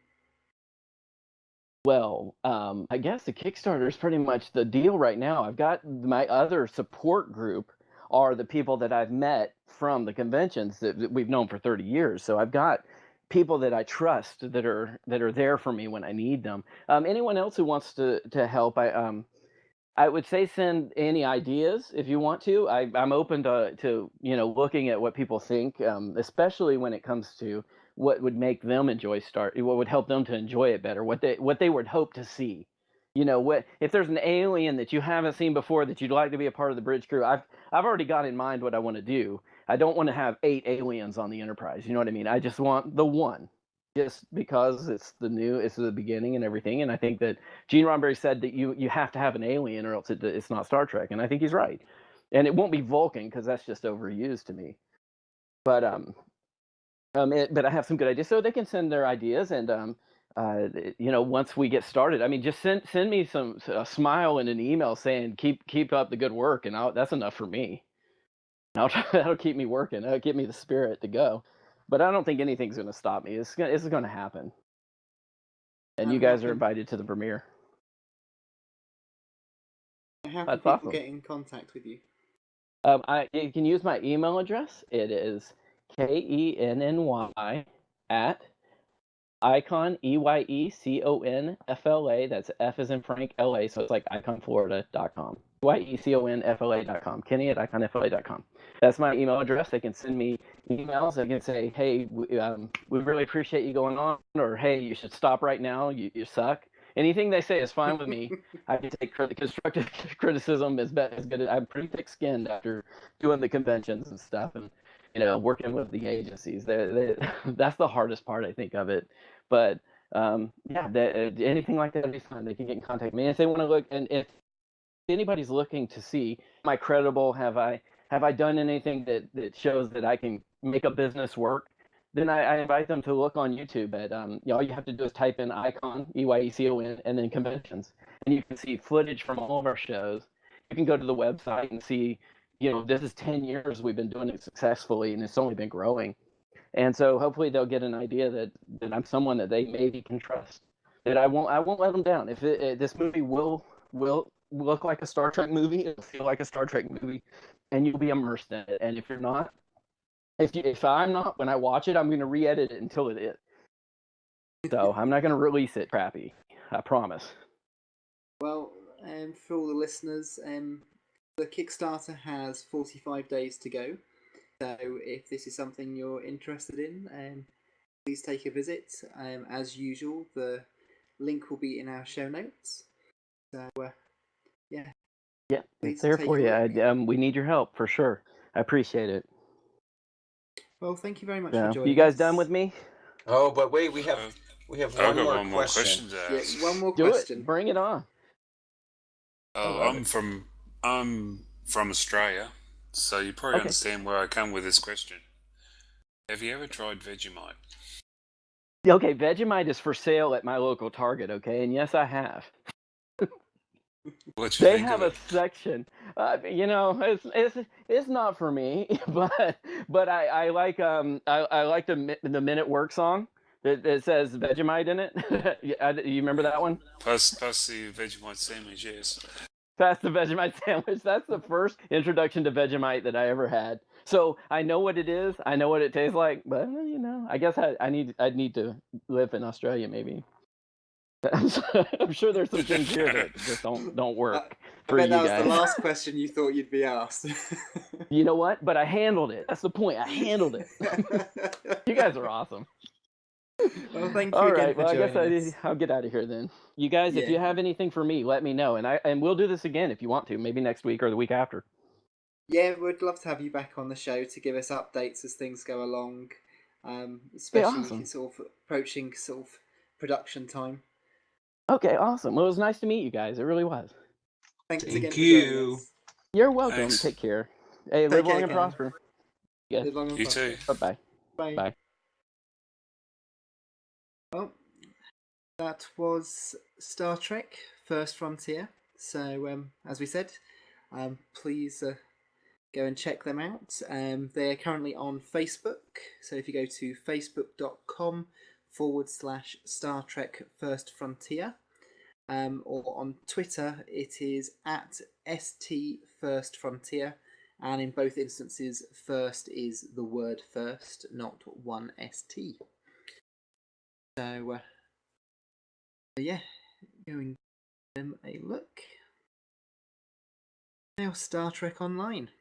Well, I guess the Kickstarter is pretty much the deal right now. I've got my other support group are the people that I've met from the conventions that we've known for 30 years. So I've got people that I trust that are there for me when I need them. Anyone else who wants to help, I would say send any ideas if you want to. I'm open to looking at what people think, especially when it comes to what would make them enjoy what would help them to enjoy it better, what they would hope to see. What if there's an alien that you haven't seen before that you'd like to be a part of the bridge crew? I've already got in mind what I want to do. I don't want to have 8 aliens on the Enterprise. You know what I mean? I just want the one. Just because it's the beginning and everything, and I think that Gene Roddenberry said that you have to have an alien or else it's not Star Trek, and I think he's right. And it won't be Vulcan because that's just overused to me. But but I have some good ideas, so they can send their ideas, and once we get started, I mean, just send me a smile and an email saying keep up the good work, and that's enough for me. That'll keep me working. That'll give me the spirit to go. But I don't think anything's going to stop me. It's going to happen. And you guys are invited to the premiere. How can people get in contact with you? You can use my email address. It is KENNY at icon EYECONFLA. That's F as in Frank LA. So it's like iconflorida.com. EYECONFLA.com. Kenny at iconfla.com. That's my email address. They can send me emails. They can say, hey, we really appreciate you going on, or hey, you should stop right now. You suck. Anything they say is fine with me. I can take constructive criticism as good. I'm pretty thick-skinned after doing the conventions and stuff, and working with the agencies. That's the hardest part, I think, of it. But anything like that would be fun. They can get in contact with me if they want to look, and if anybody's looking to see, am I credible? Have I done anything that shows that I can make a business work? Then I invite them to look on YouTube at all you have to do is type in icon EYECON and then conventions, and you can see footage from all of our shows. You can go to the website and see, this is 10 years we've been doing it successfully, and it's only been growing. And so hopefully they'll get an idea that I'm someone that they maybe can trust. That I won't let them down. If this movie will look like a Star Trek movie, it'll feel like a Star Trek movie, and you'll be immersed in it. And if you're not, if I'm not, when I watch it, I'm going to re-edit it until it is. So I'm not going to release it crappy. I promise. Well, for all the listeners, the Kickstarter has 45 days to go. So if this is something you're interested in, please take a visit. As usual, the link will be in our show notes. So, yeah. Yeah, it's there for you. We need your help, for sure. I appreciate it. Well, thank you very much for joining us. You guys done with me? Oh, but wait, we have one more question. Yes, one more question. Bring it on. I'm from Australia, so you probably understand where I come with this question. Have you ever tried Vegemite? Okay, Vegemite is for sale at my local Target. Okay, and yes, I have. They have a section. It's not for me, but I like the Minute Work song that says Vegemite in it. You remember that one? Plus the Vegemite sandwich, yes. That's the Vegemite sandwich. That's the first introduction to Vegemite that I ever had. So I know what it is. I know what it tastes like. But I guess I'd need to live in Australia maybe. I'm sure there's some things here that just don't work for you guys. That was the last question you thought you'd be asked. You know what? But I handled it. That's the point. I handled it. You guys are awesome. Well, thank you All again right. for Well, I joining guess I'll get out of here then. You guys, if you have anything for me, let me know, and we'll do this again if you want to. Maybe next week or the week after. Yeah, we'd love to have you back on the show to give us updates as things go along, especially sort of approaching sort of production time. Okay, awesome. Well, it was nice to meet you guys. It really was. Thanks again for joining us. You're welcome. Thanks. Take care. Hey, live long and prosper. Yeah. Live long and prosper. Too. Bye-bye. Bye. Bye. Well, that was Star Trek First Frontier. So, as we said, please go and check them out. They're currently on Facebook. So if you go to facebook.com/Star Trek First Frontier, or on Twitter, it is at ST First Frontier. And in both instances, first is the word first, not one ST. So, yeah, going to give them a look. Now, Star Trek Online.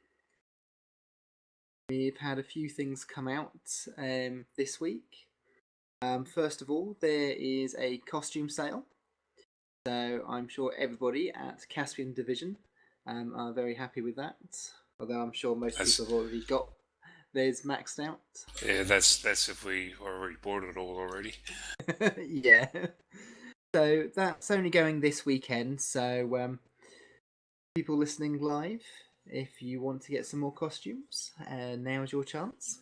We've had a few things come out this week. First of all, there is a costume sale. So I'm sure everybody at Caspian Division are very happy with that. Although I'm sure most people have already got theirs maxed out. Yeah, that's if we already bought it all already. Yeah. So that's only going this weekend. So people listening live, if you want to get some more costumes, now's your chance.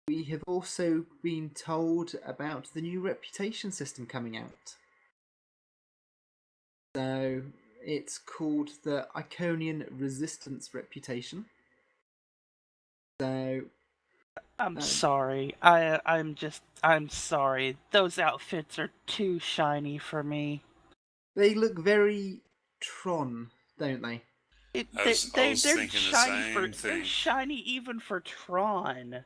We have also been told about the new reputation system coming out. So it's called the Iconian Resistance Reputation. So I'm sorry. I'm sorry. Those outfits are too shiny for me. They look very Tron, don't they? They're shiny they're shiny even for Tron.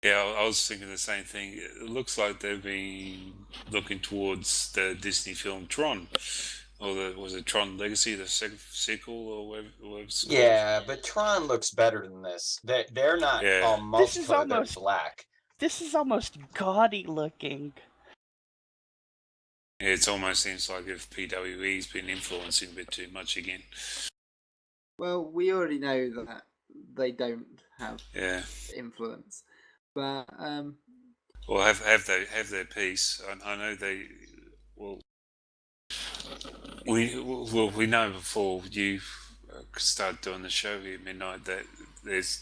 Yeah, I was thinking the same thing. It looks like they've been looking towards the Disney film Tron. Or was it Tron Legacy, the sequel, or whatever it's called? Yeah, but Tron looks better than this. They're not all multicolored, they're black. This is almost gaudy looking. Yeah, it almost seems like if PWE's been influencing a bit too much again. Well, we already know that they don't have Yeah. influence. But Or have their piece. I know they. Well, we know before you start doing the show here at midnight that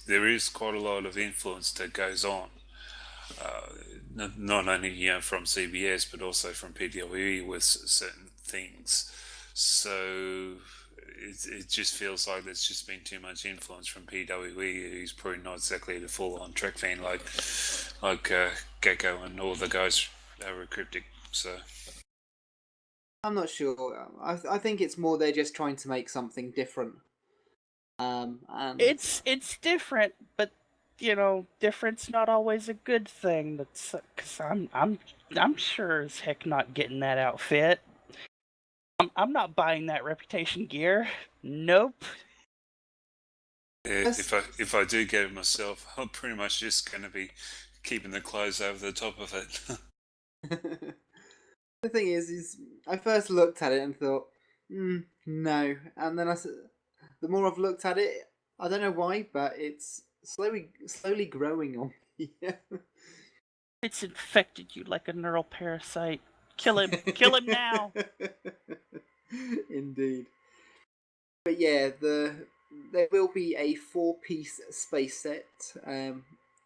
there is quite a lot of influence that goes on. Not only from CBS but also from PWE with certain things. So it just feels like there's just been too much influence from PWE, who's probably not exactly the full-on Trek fan like Gecko and all the guys that were cryptic. So I'm not sure. I think it's more they're just trying to make something different. And It's different, but different's not always a good thing. That's because I'm sure as heck not getting that outfit. I'm not buying that Reputation gear. Nope. yeah, if I do get it myself, I'm pretty much just going to be keeping the clothes over the top of it. The thing is I first looked at it and thought, no, and then the more I've looked at it, I don't know why, but it's slowly growing on me. It's infected you like a neural parasite. Kill him! Kill him now! Indeed. But yeah, there will be a 4-piece space set,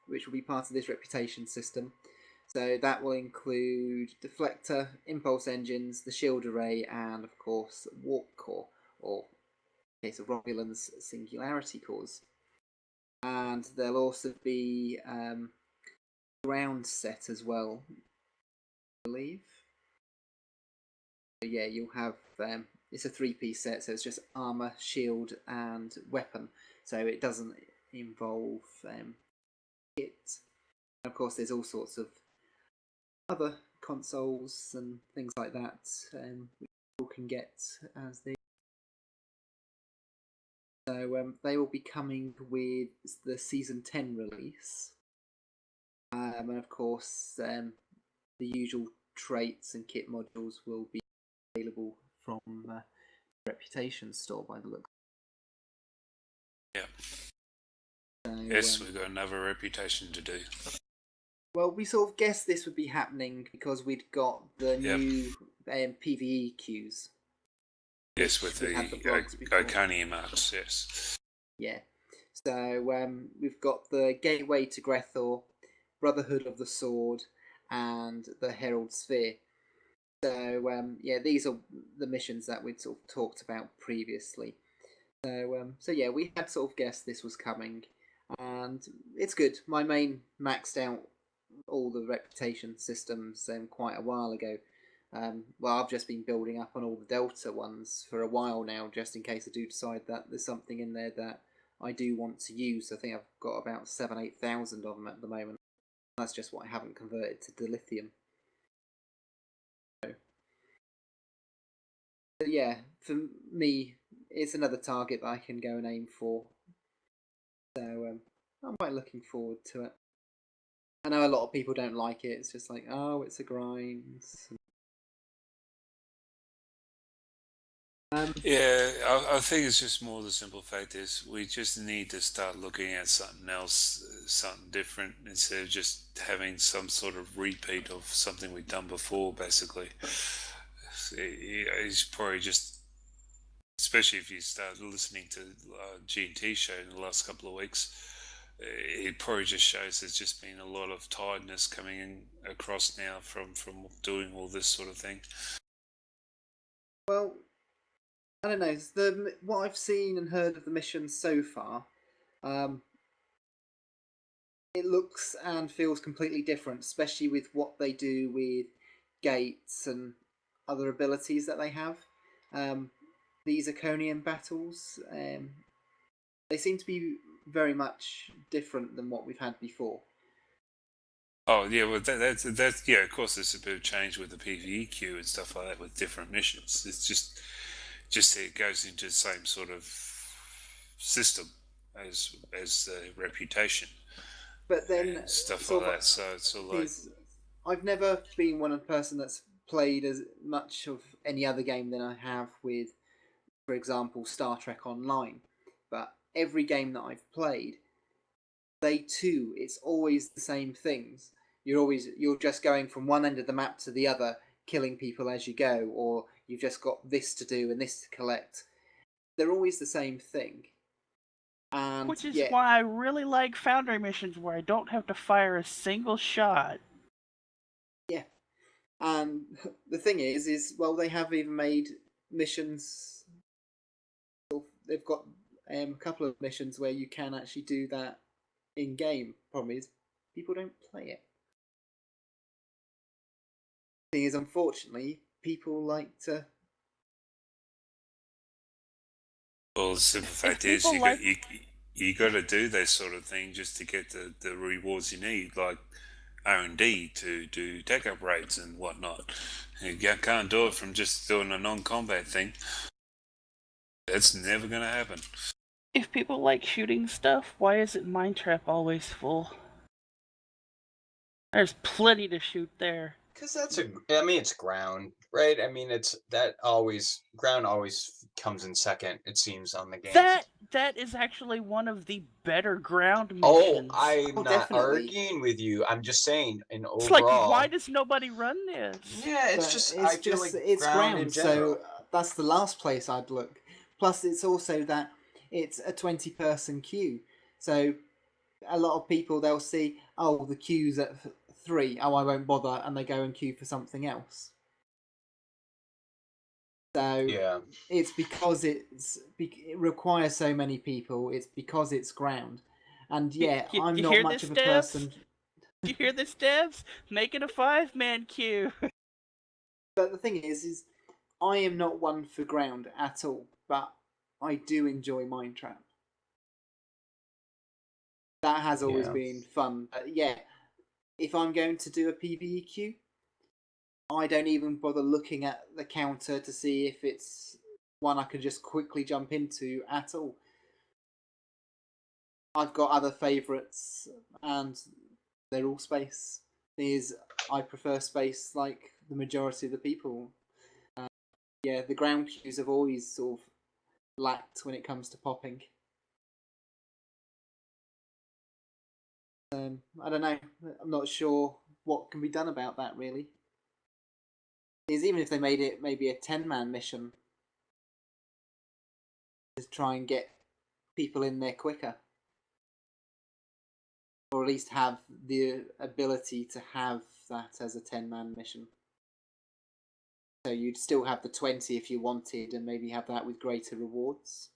which will be part of this reputation system. So that will include deflector, impulse engines, the shield array, and of course warp core, or in case of Romulans, singularity cores. And there'll also be ground set as well, I believe. So yeah, you'll have it's a 3-piece set, so it's just armor, shield, and weapon. So it doesn't involve kit. And of course, there's all sorts of other consoles and things like that which people can get as they. So they will be coming with the season 10 release, and of course the usual traits and kit modules will be available from the Reputation store by the look. Yeah. So, yes, we've got another Reputation to do. Well, we sort of guessed this would be happening because we'd got the new PvE queues. Yes, with the Iconium marks, yes. Yeah. So we've got the Gateway to Grethor, Brotherhood of the Sword, and the Herald Sphere. So yeah, these are the missions that we'd sort of talked about previously. So yeah, we had sort of guessed this was coming, and it's good. My main maxed out all the Reputation systems quite a while ago. Well, I've just been building up on all the Delta ones for a while now, just in case I do decide that there's something in there that I do want to use. I think I've got about 7,000-8,000 of them at the moment. That's just what I haven't converted to dilithium. So yeah, for me, it's another target that I can go and aim for. So I'm quite looking forward to it. I know a lot of people don't like it. It's just like, oh, it's a grind. Yeah, I think it's just more the simple fact is we just need to start looking at something else, something different, instead of just having some sort of repeat of something we've done before, basically. It's probably just, especially if you start listening to G&T show in the last couple of weeks, it probably just shows there's just been a lot of tiredness coming in across now from doing all this sort of thing. Well, I don't know. What I've seen and heard of the missions so far, it looks and feels completely different, especially with what they do with gates and other abilities that they have. These Iconium battles, they seem to be very much different than what we've had before. Oh yeah, well that's yeah. Of course, there's a bit of change with the PvE queue and stuff like that with different missions. It's just it goes into the same sort of system as Reputation, but then stuff like that. So it's all like I've never been one person that's played as much of any other game than I have with, for example, Star Trek Online. But every game that I've played, they too, it's always the same things. You're just going from one end of the map to the other, killing people as you go, or you've just got this to do and this to collect. They're always the same thing. And which is why I really like Foundry missions where I don't have to fire a single shot. Yeah. And the thing is well, they have even made missions. They've got a couple of missions where you can actually do that in game. Problem is, people don't play it. Thing is, unfortunately, people like to. Well, the simple fact is, you got to do that sort of thing just to get the rewards you need, like R&D to do tech upgrades and whatnot. You can't do it from just doing a non-combat thing. That's never going to happen. If people like shooting stuff, why isn't Mindtrap always full? There's plenty to shoot there. Because it's ground, right? I mean, ground always comes in second, it seems, on the game. That is actually one of the better ground Oh, missions. I'm not definitely. arguing with you. I'm just saying, in overall. It's like, why does nobody run this? Yeah, I feel like it's ground in general. so that's the last place I'd look. Plus, it's also that it's a 20-person queue. So a lot of people, they'll see, oh, the queue's at 3. Oh, I won't bother, and they go and queue for something else. So yeah, it's because it requires so many people. It's because it's ground, and I'm not much of a person. Do you hear this, devs? Make it a 5-man queue. But the thing is I am not one for ground at all. But I do enjoy Mindtrap. That has always been fun. If I'm going to do a PvE queue, I don't even bother looking at the counter to see if it's one I could just quickly jump into at all. I've got other favourites, and they're all space. I prefer space like the majority of the people. The ground queues have always sort of lacked when it comes to popping. I don't know. I'm not sure what can be done about that, really. Is even if they made it maybe a 10-man mission to try and get people in there quicker. Or at least have the ability to have that as a 10-man mission. So you'd still have the 20 if you wanted, and maybe have that with greater rewards.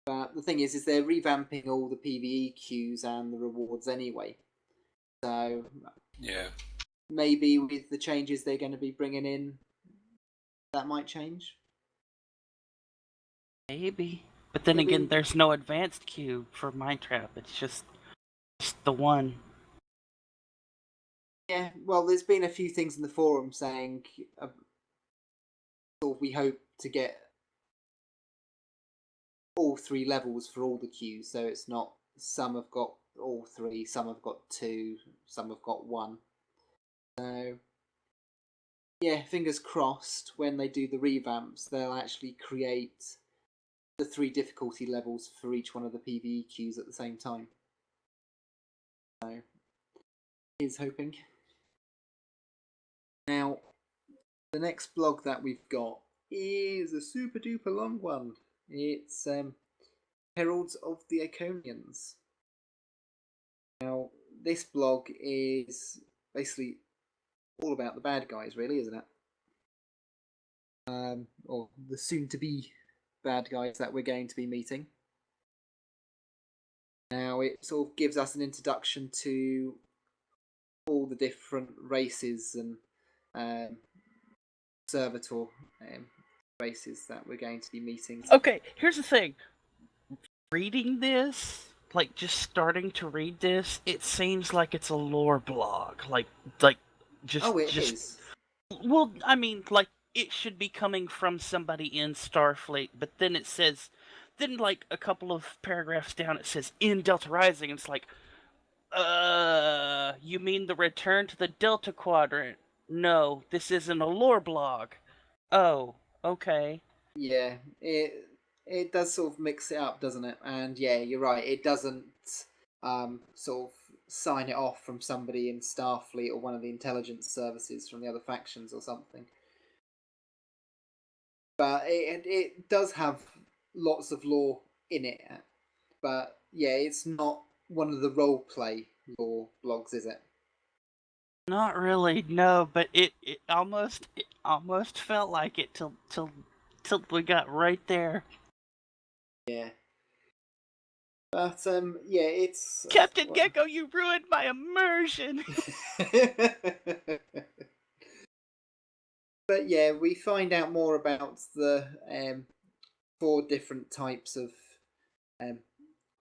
But the thing is they're revamping all the PvE queues and the rewards anyway. So yeah, maybe with the changes they're going to be bringing in, that might change. Maybe. But then again, there's no advanced queue for Mindtrap. It's just the one. Yeah, well, there's been a few things in the forum saying we hope to get all 3 levels for all the queues, so it's not some have got all 3, some have got 2, some have got 1. So fingers crossed when they do the revamps they'll actually create the 3 difficulty levels for each one of the PvE queues at the same time. So here's hoping. Now the next blog that we've got is a super duper long one. It's Heralds of the Iconians. Now, this blog is basically all about the bad guys, really, isn't it? Or the soon-to-be bad guys that we're going to be meeting. Now, it sort of gives us an introduction to all the different races and servitor races that we're going to be meeting. Okay, here's the thing. Reading this, like just starting to read this, it seems like it's a lore blog. It is. Well, I mean, like it should be coming from somebody in Starfleet, but then it says, like a couple of paragraphs down, it says in Delta Rising. And it's like, you mean the return to the Delta Quadrant? No, this isn't a lore blog. Oh, okay. Yeah, it does sort of mix it up, doesn't it? And yeah, you're right. It doesn't sort of sign it off from somebody in Starfleet or one of the intelligence services from the other factions or something. But it does have lots of lore in it. But yeah, it's not one of the roleplay lore blogs, is it? Not really, no. But it almost felt like it till we got right there. Yeah. But yeah, it's Captain Gecko, you ruined my immersion. But yeah, we find out more about the 4 different types of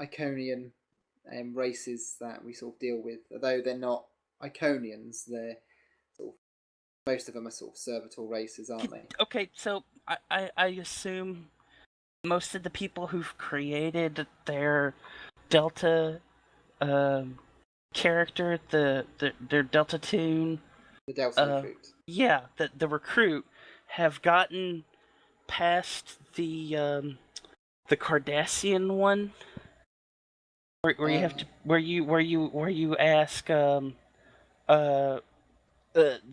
Iconian races that we sort of deal with. Although they're not Iconians, they're sort of, most of them are sort of servitor races, aren't they? Okay, so I assume most of the people who've created their Delta character, their Delta Toon, the Delta recruit. Yeah, the recruit have gotten past the Cardassian one, where you have to where you ask the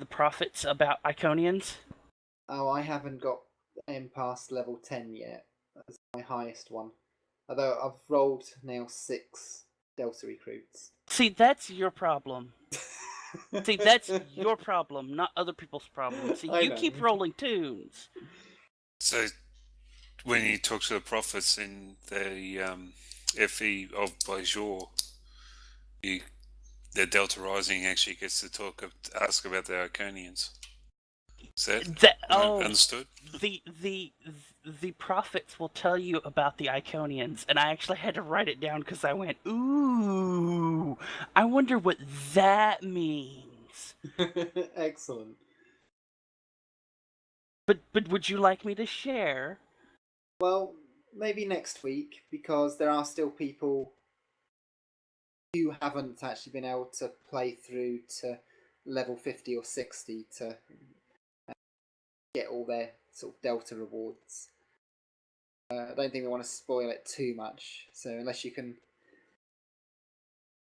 prophets about Iconians. Oh, I haven't got past level 10 yet. That's my highest one. Although I've rolled now 6 Delta recruits. See, that's your problem. See, that's your problem, not other people's problem. See, you keep rolling tunes. So, when you talk to the prophets in the FE of Bajor, the Delta Rising actually gets to ask about the Iconians. Is that understood? The prophets will tell you about the Iconians, and I actually had to write it down because I went, ooh, I wonder what that means. Excellent. But would you like me to share? Well, maybe next week, because there are still people who haven't actually been able to play through to level 50 or 60 to get all their sort of Delta rewards. I don't think we want to spoil it too much, so unless you can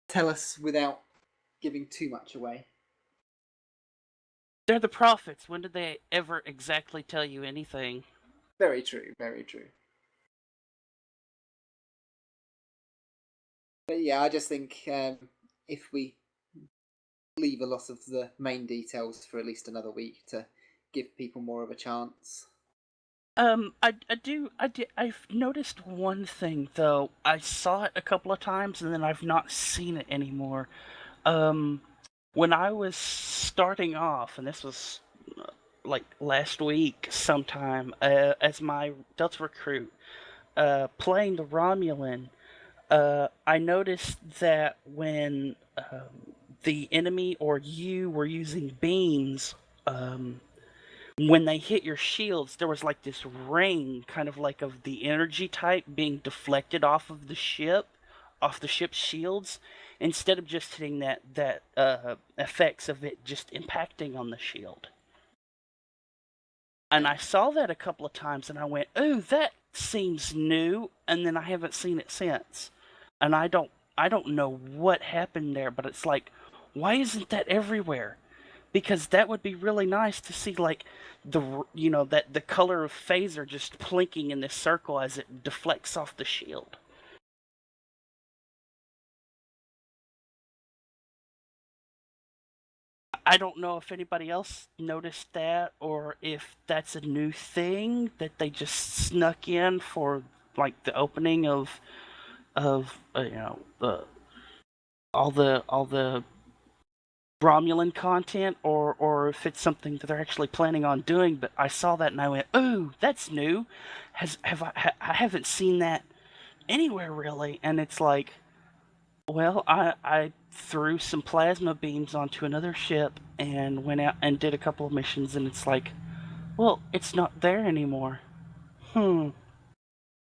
tell us without giving too much away. They're the prophets. When did they ever exactly tell you anything? Very true, very true. But yeah, I just think if we leave a lot of the main details for at least another week to give people more of a chance. I've noticed one thing though. I saw it a couple of times and then I've not seen it anymore. When I was starting off, and this was like last week sometime, as my Delta recruit, playing the Romulan, I noticed that when the enemy or you were using beams, when they hit your shields, there was like this ring, kind of like of the energy type being deflected off of the ship's shields, instead of just hitting that effects of it just impacting on the shield. And I saw that a couple of times, and I went, "Ooh, that seems new," and then I haven't seen it since. And I don't know what happened there, but it's like, why isn't that everywhere? Because that would be really nice to see, like that the color of phaser just plinking in this circle as it deflects off the shield. I don't know if anybody else noticed that, or if that's a new thing that they just snuck in for like the opening of all the Romulan content, or if it's something that they're actually planning on doing. But I saw that and I went, "Ooh, that's new." I haven't seen that anywhere really, and it's like, well, I threw some plasma beams onto another ship and went out and did a couple of missions, and it's like, well, it's not there anymore. Well,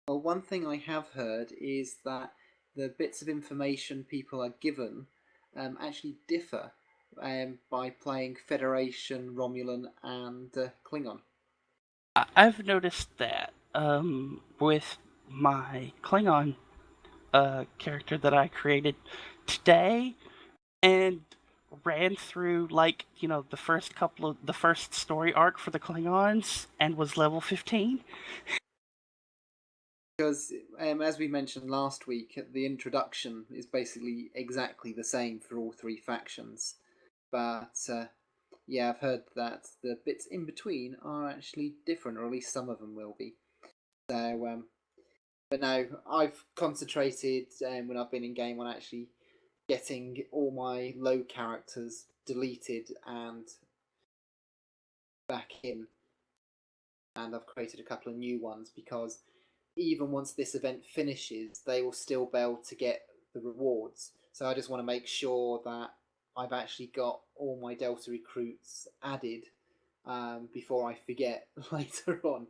one thing I have heard is that the bits of information people are given actually differ by playing Federation, Romulan, and Klingon. I've noticed that. with my Klingon character that I created today, and ran through the first story arc for the Klingons and was level 15. Because as we mentioned last week, the introduction is basically exactly the same for all three factions, but yeah, I've heard that the bits in between are actually different, or at least some of them will be. So but no, I've concentrated when I've been in game on actually getting all my low characters deleted and back in, and I've created a couple of new ones because even once this event finishes, they will still be able to get the rewards. So I just want to make sure that I've actually got all my Delta recruits added before I forget later on.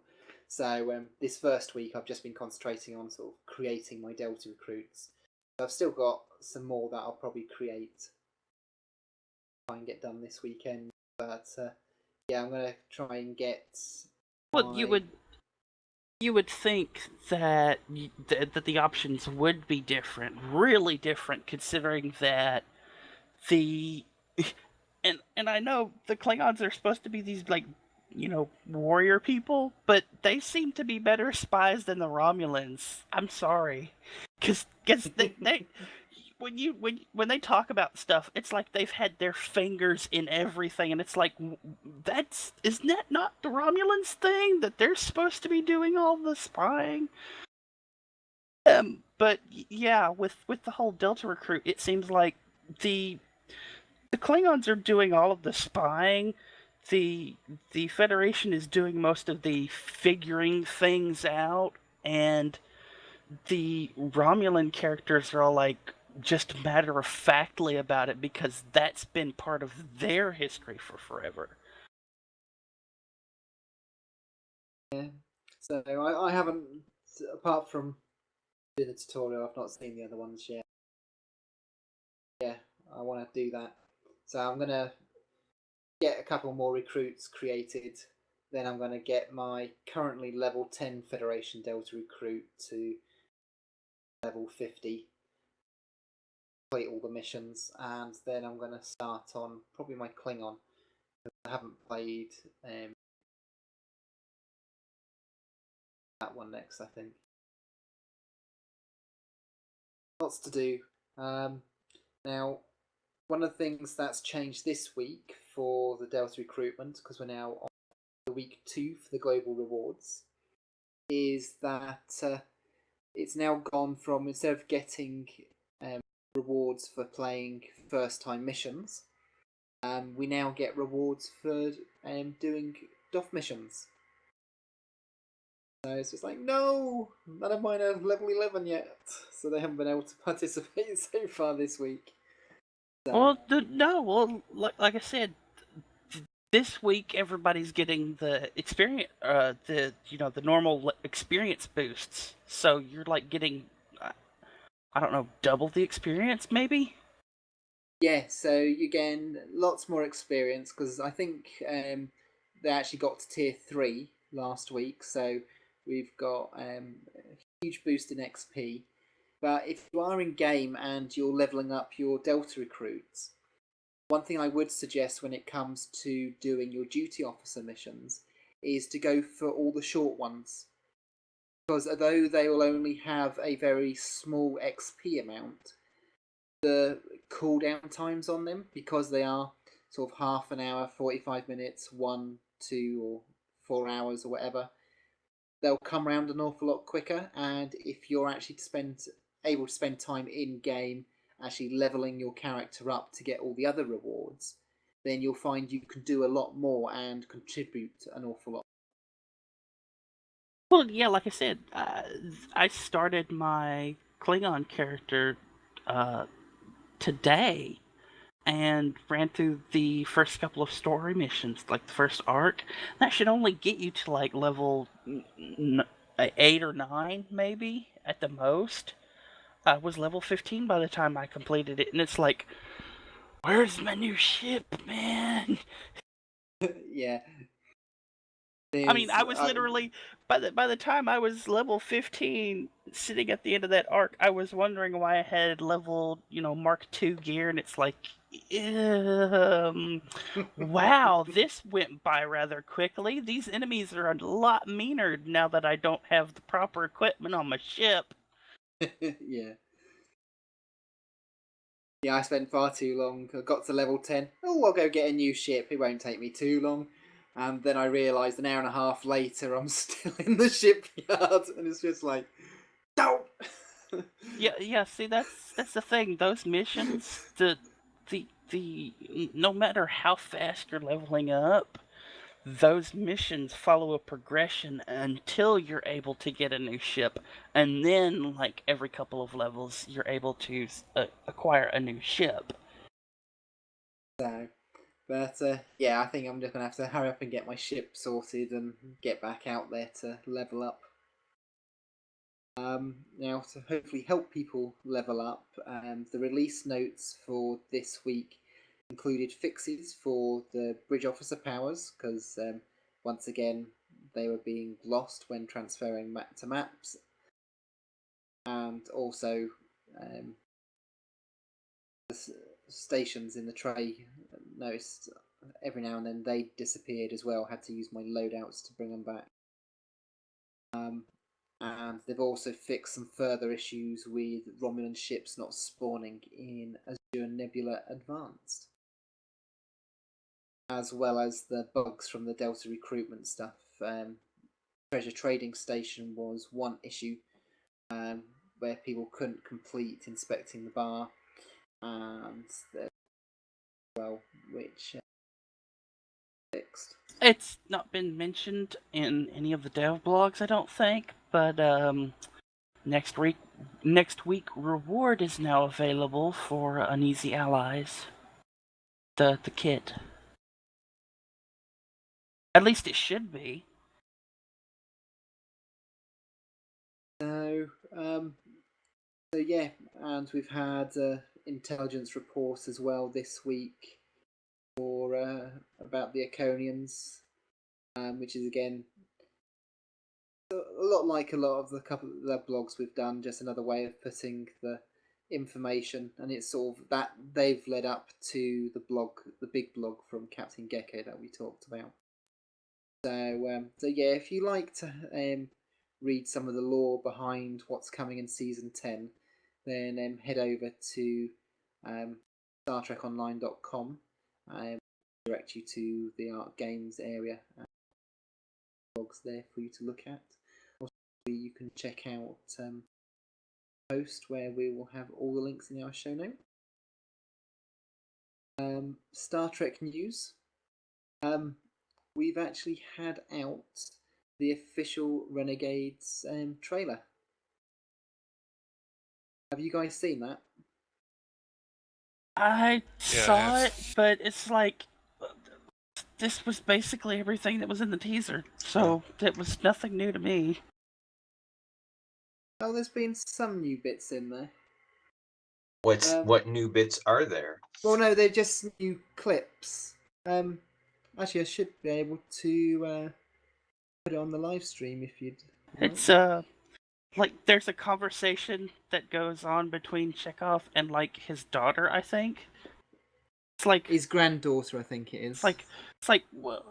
So this first week I've just been concentrating on sort of creating my Delta recruits. So I've still got some more that I'll probably create, try and get done this weekend. But yeah, I'm gonna try and get. Well, you would think that that the options would be different, really different, considering that the and I know the Klingons are supposed to be these warrior people, but they seem to be better spies than the Romulans. I'm sorry, because they when they talk about stuff, it's like they've had their fingers in everything, and it's like isn't that not the Romulans' thing that they're supposed to be doing all the spying? But yeah, with the whole Delta recruit, it seems like the Klingons are doing all of the spying. The Federation is doing most of the figuring things out, and the Romulan characters are all like just matter of factly about it because that's been part of their history for forever. Yeah. So I haven't, apart from the tutorial, I've not seen the other ones yet. Yeah, I want to do that. So I'm gonna get a couple more recruits created. Then I'm gonna get my currently level 10 Federation Delta recruit to level 50. Complete all the missions, and then I'm gonna start on probably my Klingon. I haven't played that one next, I think. Lots to do. Now, one of the things that's changed this week for the Delta recruitment, because we're now on the week 2 for the global rewards, is that it's now gone from, instead of getting rewards for playing first time missions, we now get rewards for doing DOF missions. So it's just like, no, none of mine are level 11 yet, so they haven't been able to participate so far this week. So. Well, like I said, this week everybody's getting the experience, the normal experience boosts. So you're like getting, I don't know, double the experience maybe. Yeah, so you gain lots more experience because I think they actually got to tier 3 last week, so we've got a huge boost in XP. But if you are in game and you're leveling up your Delta recruits, one thing I would suggest when it comes to doing your duty officer missions is to go for all the short ones. Because although they will only have a very small XP amount, the cooldown times on them, because they are sort of half an hour, 45 minutes, 1, 2 or 4 hours or whatever, they'll come around an awful lot quicker. And if you're actually able to spend time in game actually leveling your character up to get all the other rewards, then you'll find you can do a lot more and contribute an awful lot. Well, yeah, like I said, I started my Klingon character today and ran through the first couple of story missions, like the first arc. That should only get you to like level 8 or 9, maybe, at the most. I was level 15 by the time I completed it, and it's like, where's my new ship, man? Yeah. I mean, I was literally by the time I was level 15, sitting at the end of that arc, I was wondering why I had level, Mark II gear, and it's like, wow, this went by rather quickly. These enemies are a lot meaner now that I don't have the proper equipment on my ship. Yeah. Yeah, I spent far too long. I got to level 10. Oh, I'll go get a new ship. It won't take me too long. And then I realised an hour and a half later I'm still in the shipyard. And it's just like, no! Yeah, see, that's the thing. Those missions, the no matter how fast you're leveling up, those missions follow a progression until you're able to get a new ship, and then like every couple of levels you're able to acquire a new ship. So, but yeah, I think I'm just gonna have to hurry up and get my ship sorted and get back out there to level up. Now, to hopefully help people level up, the release notes for this week included fixes for the bridge officer powers, because once again they were being lost when transferring to maps, and also the stations in the tray noticed every now and then they disappeared as well. Had to use my loadouts to bring them back. And they've also fixed some further issues with Romulan ships not spawning in Azure Nebula Advanced, as well as the bugs from the Delta recruitment stuff. Treasure Trading Station was one issue where people couldn't complete inspecting the bar, and well, which fixed. It's not been mentioned in any of the dev blogs, I don't think, but next week reward is now available for Uneasy Allies. The kit. At least it should be. So yeah, and we've had intelligence reports as well this week for about the Iconians, which is again a lot like a lot of the couple of the blogs we've done, just another way of putting the information, and it's sort of that they've led up to the big blog from Captain Gecko that we talked about. So yeah, if you like to read some of the lore behind what's coming in season 10, then head over to StarTrekOnline.com, direct you to the Art Games area. Blogs there for you to look at. Also, you can check out post where we will have all the links in our show note. Star Trek news. We've actually had out the official Renegades trailer. Have you guys seen that? I saw it, but it's like this was basically everything that was in the teaser, so it was nothing new to me. Oh, there's been some new bits in there. What new bits are there? Well, no, they're just new clips. Actually, I should be able to put it on the live stream if you'd like. It's like there's a conversation that goes on between Chekhov and like his daughter, I think. It's like his granddaughter, I think it is. It's like well,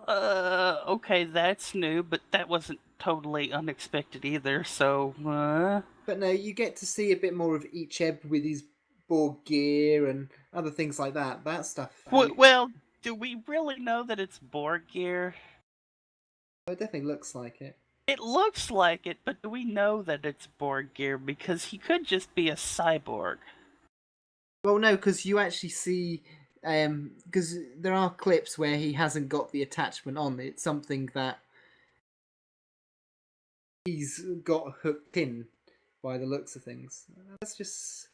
okay, that's new, but that wasn't totally unexpected either. So. But no, you get to see a bit more of Icheb with his Borg gear and other things like that. That stuff. Well, do we really know that it's Borg gear? It definitely looks like it. It looks like it, but do we know that it's Borg gear? Because he could just be a cyborg. Well, no, because you actually see, because there are clips where he hasn't got the attachment on. It's something that he's got hooked in by the looks of things. Let's just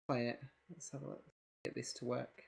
play it. Let's have a look. Get this to work.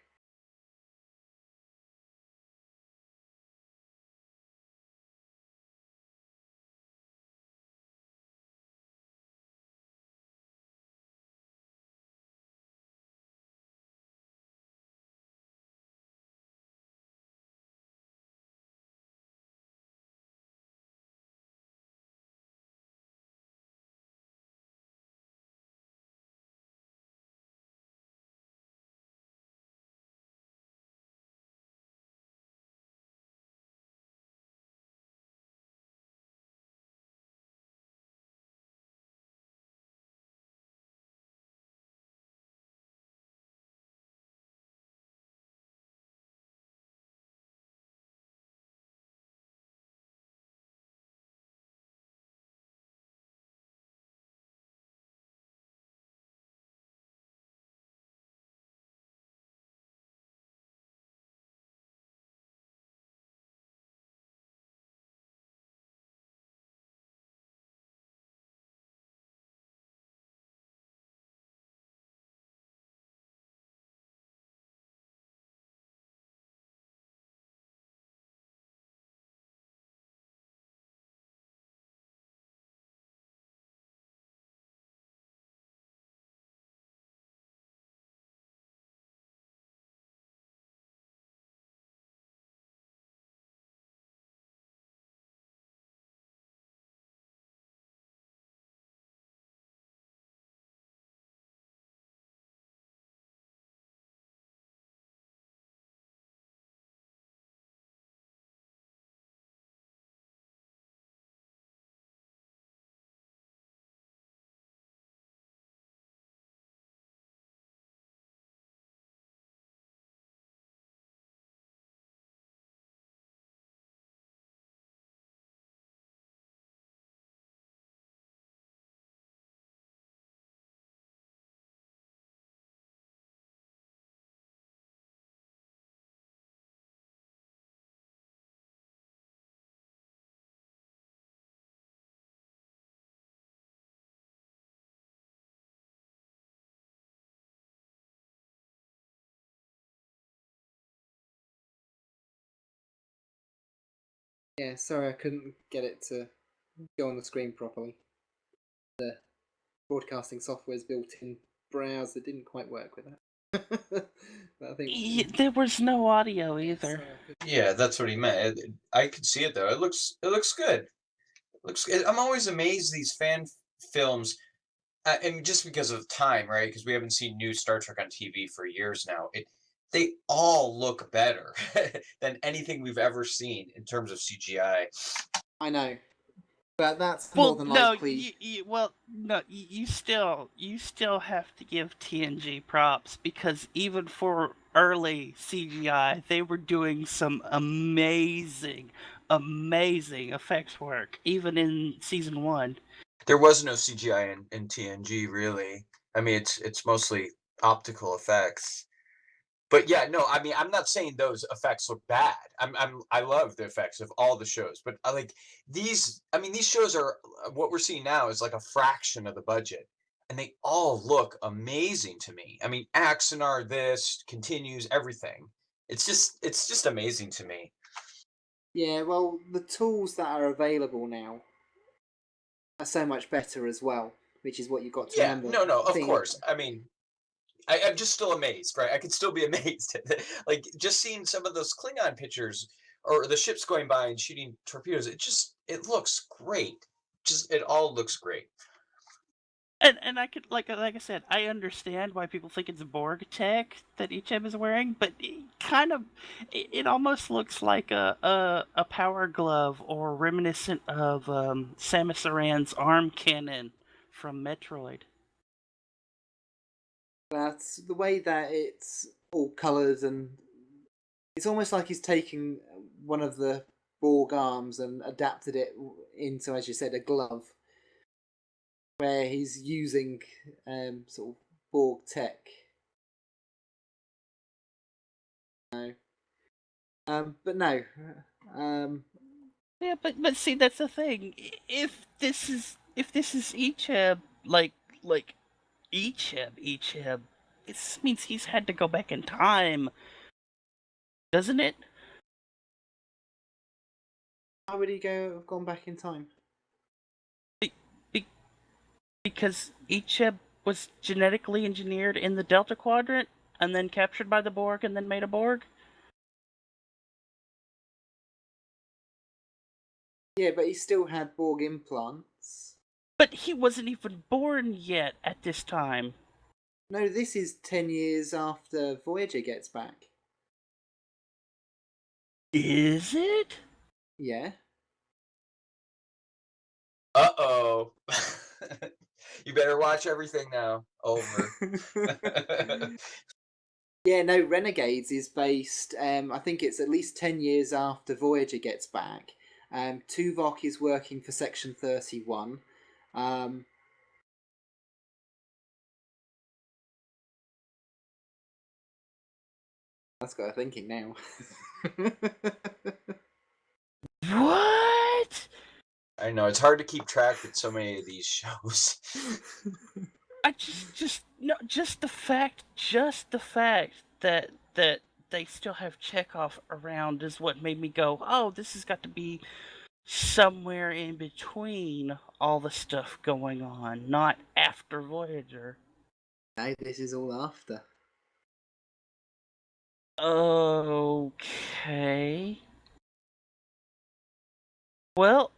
Yeah, sorry I couldn't get it to go on the screen properly. The broadcasting software's built-in browser didn't quite work with that. But I think There was no audio either. Yeah, that's what he meant. I could see it though. It looks good. I'm always amazed these fan films, and just because of time, right? Because we haven't seen new Star Trek on TV for years now. They all look better than anything we've ever seen in terms of CGI. I know, but that's more than likely. You still have to give TNG props, because even for early CGI, they were doing some amazing effects work, even in season 1. There was no CGI in TNG, really. I mean, it's mostly optical effects. But yeah, no, I mean, I'm not saying those effects look bad. I love the effects of all the shows, but I like these. I mean, these shows are what we're seeing now is like a fraction of the budget, and they all look amazing to me. I mean, Axonar, this continues everything. It's just amazing to me. Yeah, well, the tools that are available now are so much better as well, which is what you've got to remember. No, of course. I mean, I'm just still amazed, right? I could still be amazed. Like, just seeing some of those Klingon pictures or the ships going by and shooting torpedoes, it looks great. It all looks great. And I could, like I said, I understand why people think it's Borg tech that Icheb is wearing, but it almost looks like a power glove, or reminiscent of Samus Aran's arm cannon from Metroid. That's the way that it's all coloured, and it's almost like he's taken one of the Borg arms and adapted it into, as you said, a glove, where he's using sort of Borg tech. No. But no. Yeah, but see, that's the thing. If this is Icheb, like Icheb, this means he's had to go back in time, doesn't it? Why would he have gone back in time? Because Icheb was genetically engineered in the Delta Quadrant, and then captured by the Borg, and then made a Borg. Yeah, but he still had Borg implants. But he wasn't even born yet at this time. No, this is 10 years after Voyager gets back. Is it? Yeah. Uh-oh. You better watch everything now. Over. Yeah, no, Renegades is based, I think it's at least 10 years after Voyager gets back. Tuvok is working for Section 31. That's got her thinking now. What? I know, it's hard to keep track with so many of these shows. I just the fact that they still have Chekhov around is what made me go, oh, this has got to be somewhere in between all the stuff going on, not after Voyager. No, this is all after. Okay. Well,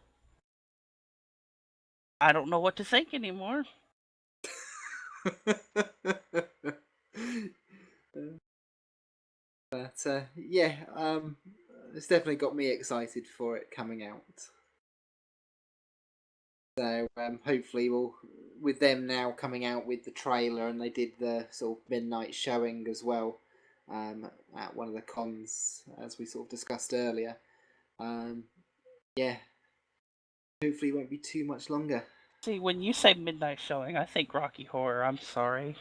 I don't know what to think anymore. But yeah, it's definitely got me excited for it coming out. So hopefully with them now coming out with the trailer, and they did the sort of midnight showing as well at one of the cons, as we sort of discussed earlier. Yeah, hopefully it won't be too much longer. See, when you say midnight showing, I think Rocky Horror. I'm sorry.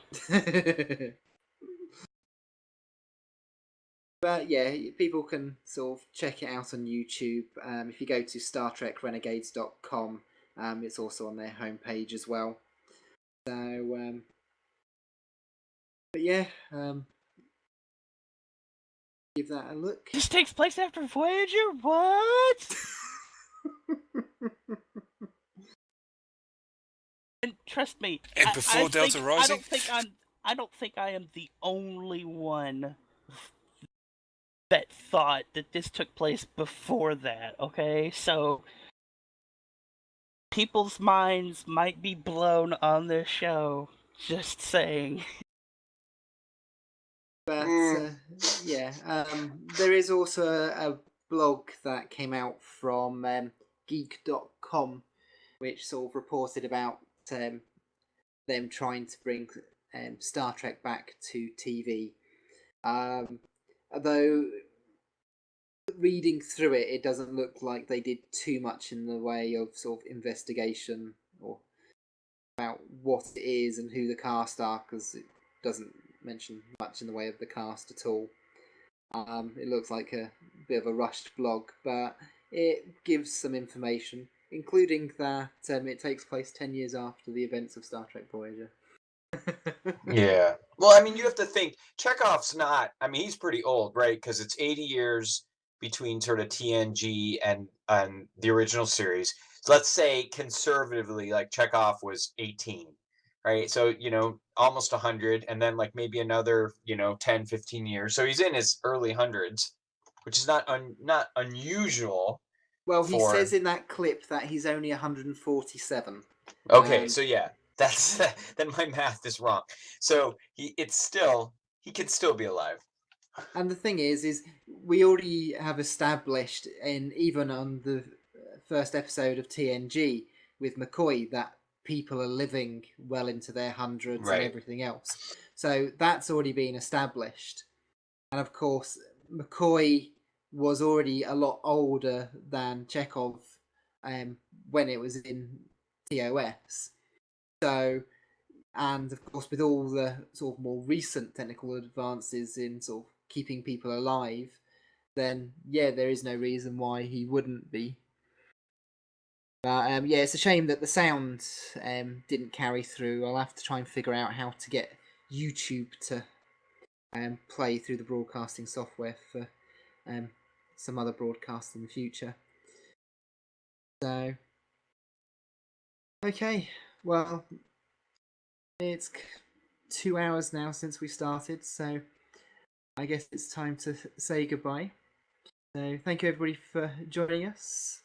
But yeah, people can sort of check it out on YouTube. If you go to StarTrekRenegades.com, it's also on their homepage as well. So, but yeah, give that a look. This takes place after Voyager? What? And trust me, And before Delta Rising? I don't think I am the only one that thought that this took place before that, okay? So people's minds might be blown on this show. Just saying. But yeah, there is also a blog that came out from geek.com, which sort of reported about them trying to bring Star Trek back to TV. Although reading through it, it doesn't look like they did too much in the way of sort of investigation or about what it is and who the cast are, because it doesn't mention much in the way of the cast at all. It looks like a bit of a rushed blog, but it gives some information, including that it takes place 10 years after the events of Star Trek Voyager. Yeah. Well, I mean, you have to think Chekhov's not. I mean, he's pretty old, right? Because it's 80 years between sort of TNG and the original series. So let's say conservatively, like Chekhov was 18, right? So almost 100, and then like maybe another 10, 15 years. So he's in his early hundreds, which is not unusual. Well, he says in that clip that he's only 147. Okay, so yeah. That's then my math is wrong. So he could still be alive. And the thing is we already have established, even on the first episode of TNG with McCoy, that people are living well into their hundreds and everything else. So that's already been established. And of course, McCoy was already a lot older than Chekhov when it was in TOS. So, and of course, with all the sort of more recent technical advances in sort of keeping people alive, then yeah, there is no reason why he wouldn't be. But yeah, it's a shame that the sound didn't carry through. I'll have to try and figure out how to get YouTube to play through the broadcasting software for some other broadcasts in the future. So, okay, well, it's 2 hours now since we started, so I guess it's time to say goodbye. So thank you everybody for joining us,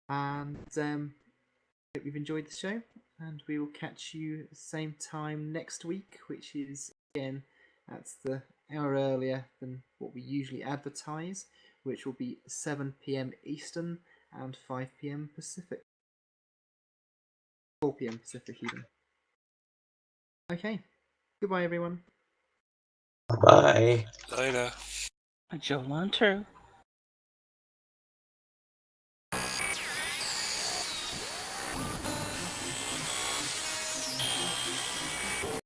and hope you've enjoyed the show, and we will catch you same time next week, which is again that's the hour earlier than what we usually advertise, which will be 7 p.m. Eastern and 5 p.m. Pacific. 4 p.m. Pacific even. Okay, goodbye everyone. Bye. Later. Joe Lanter.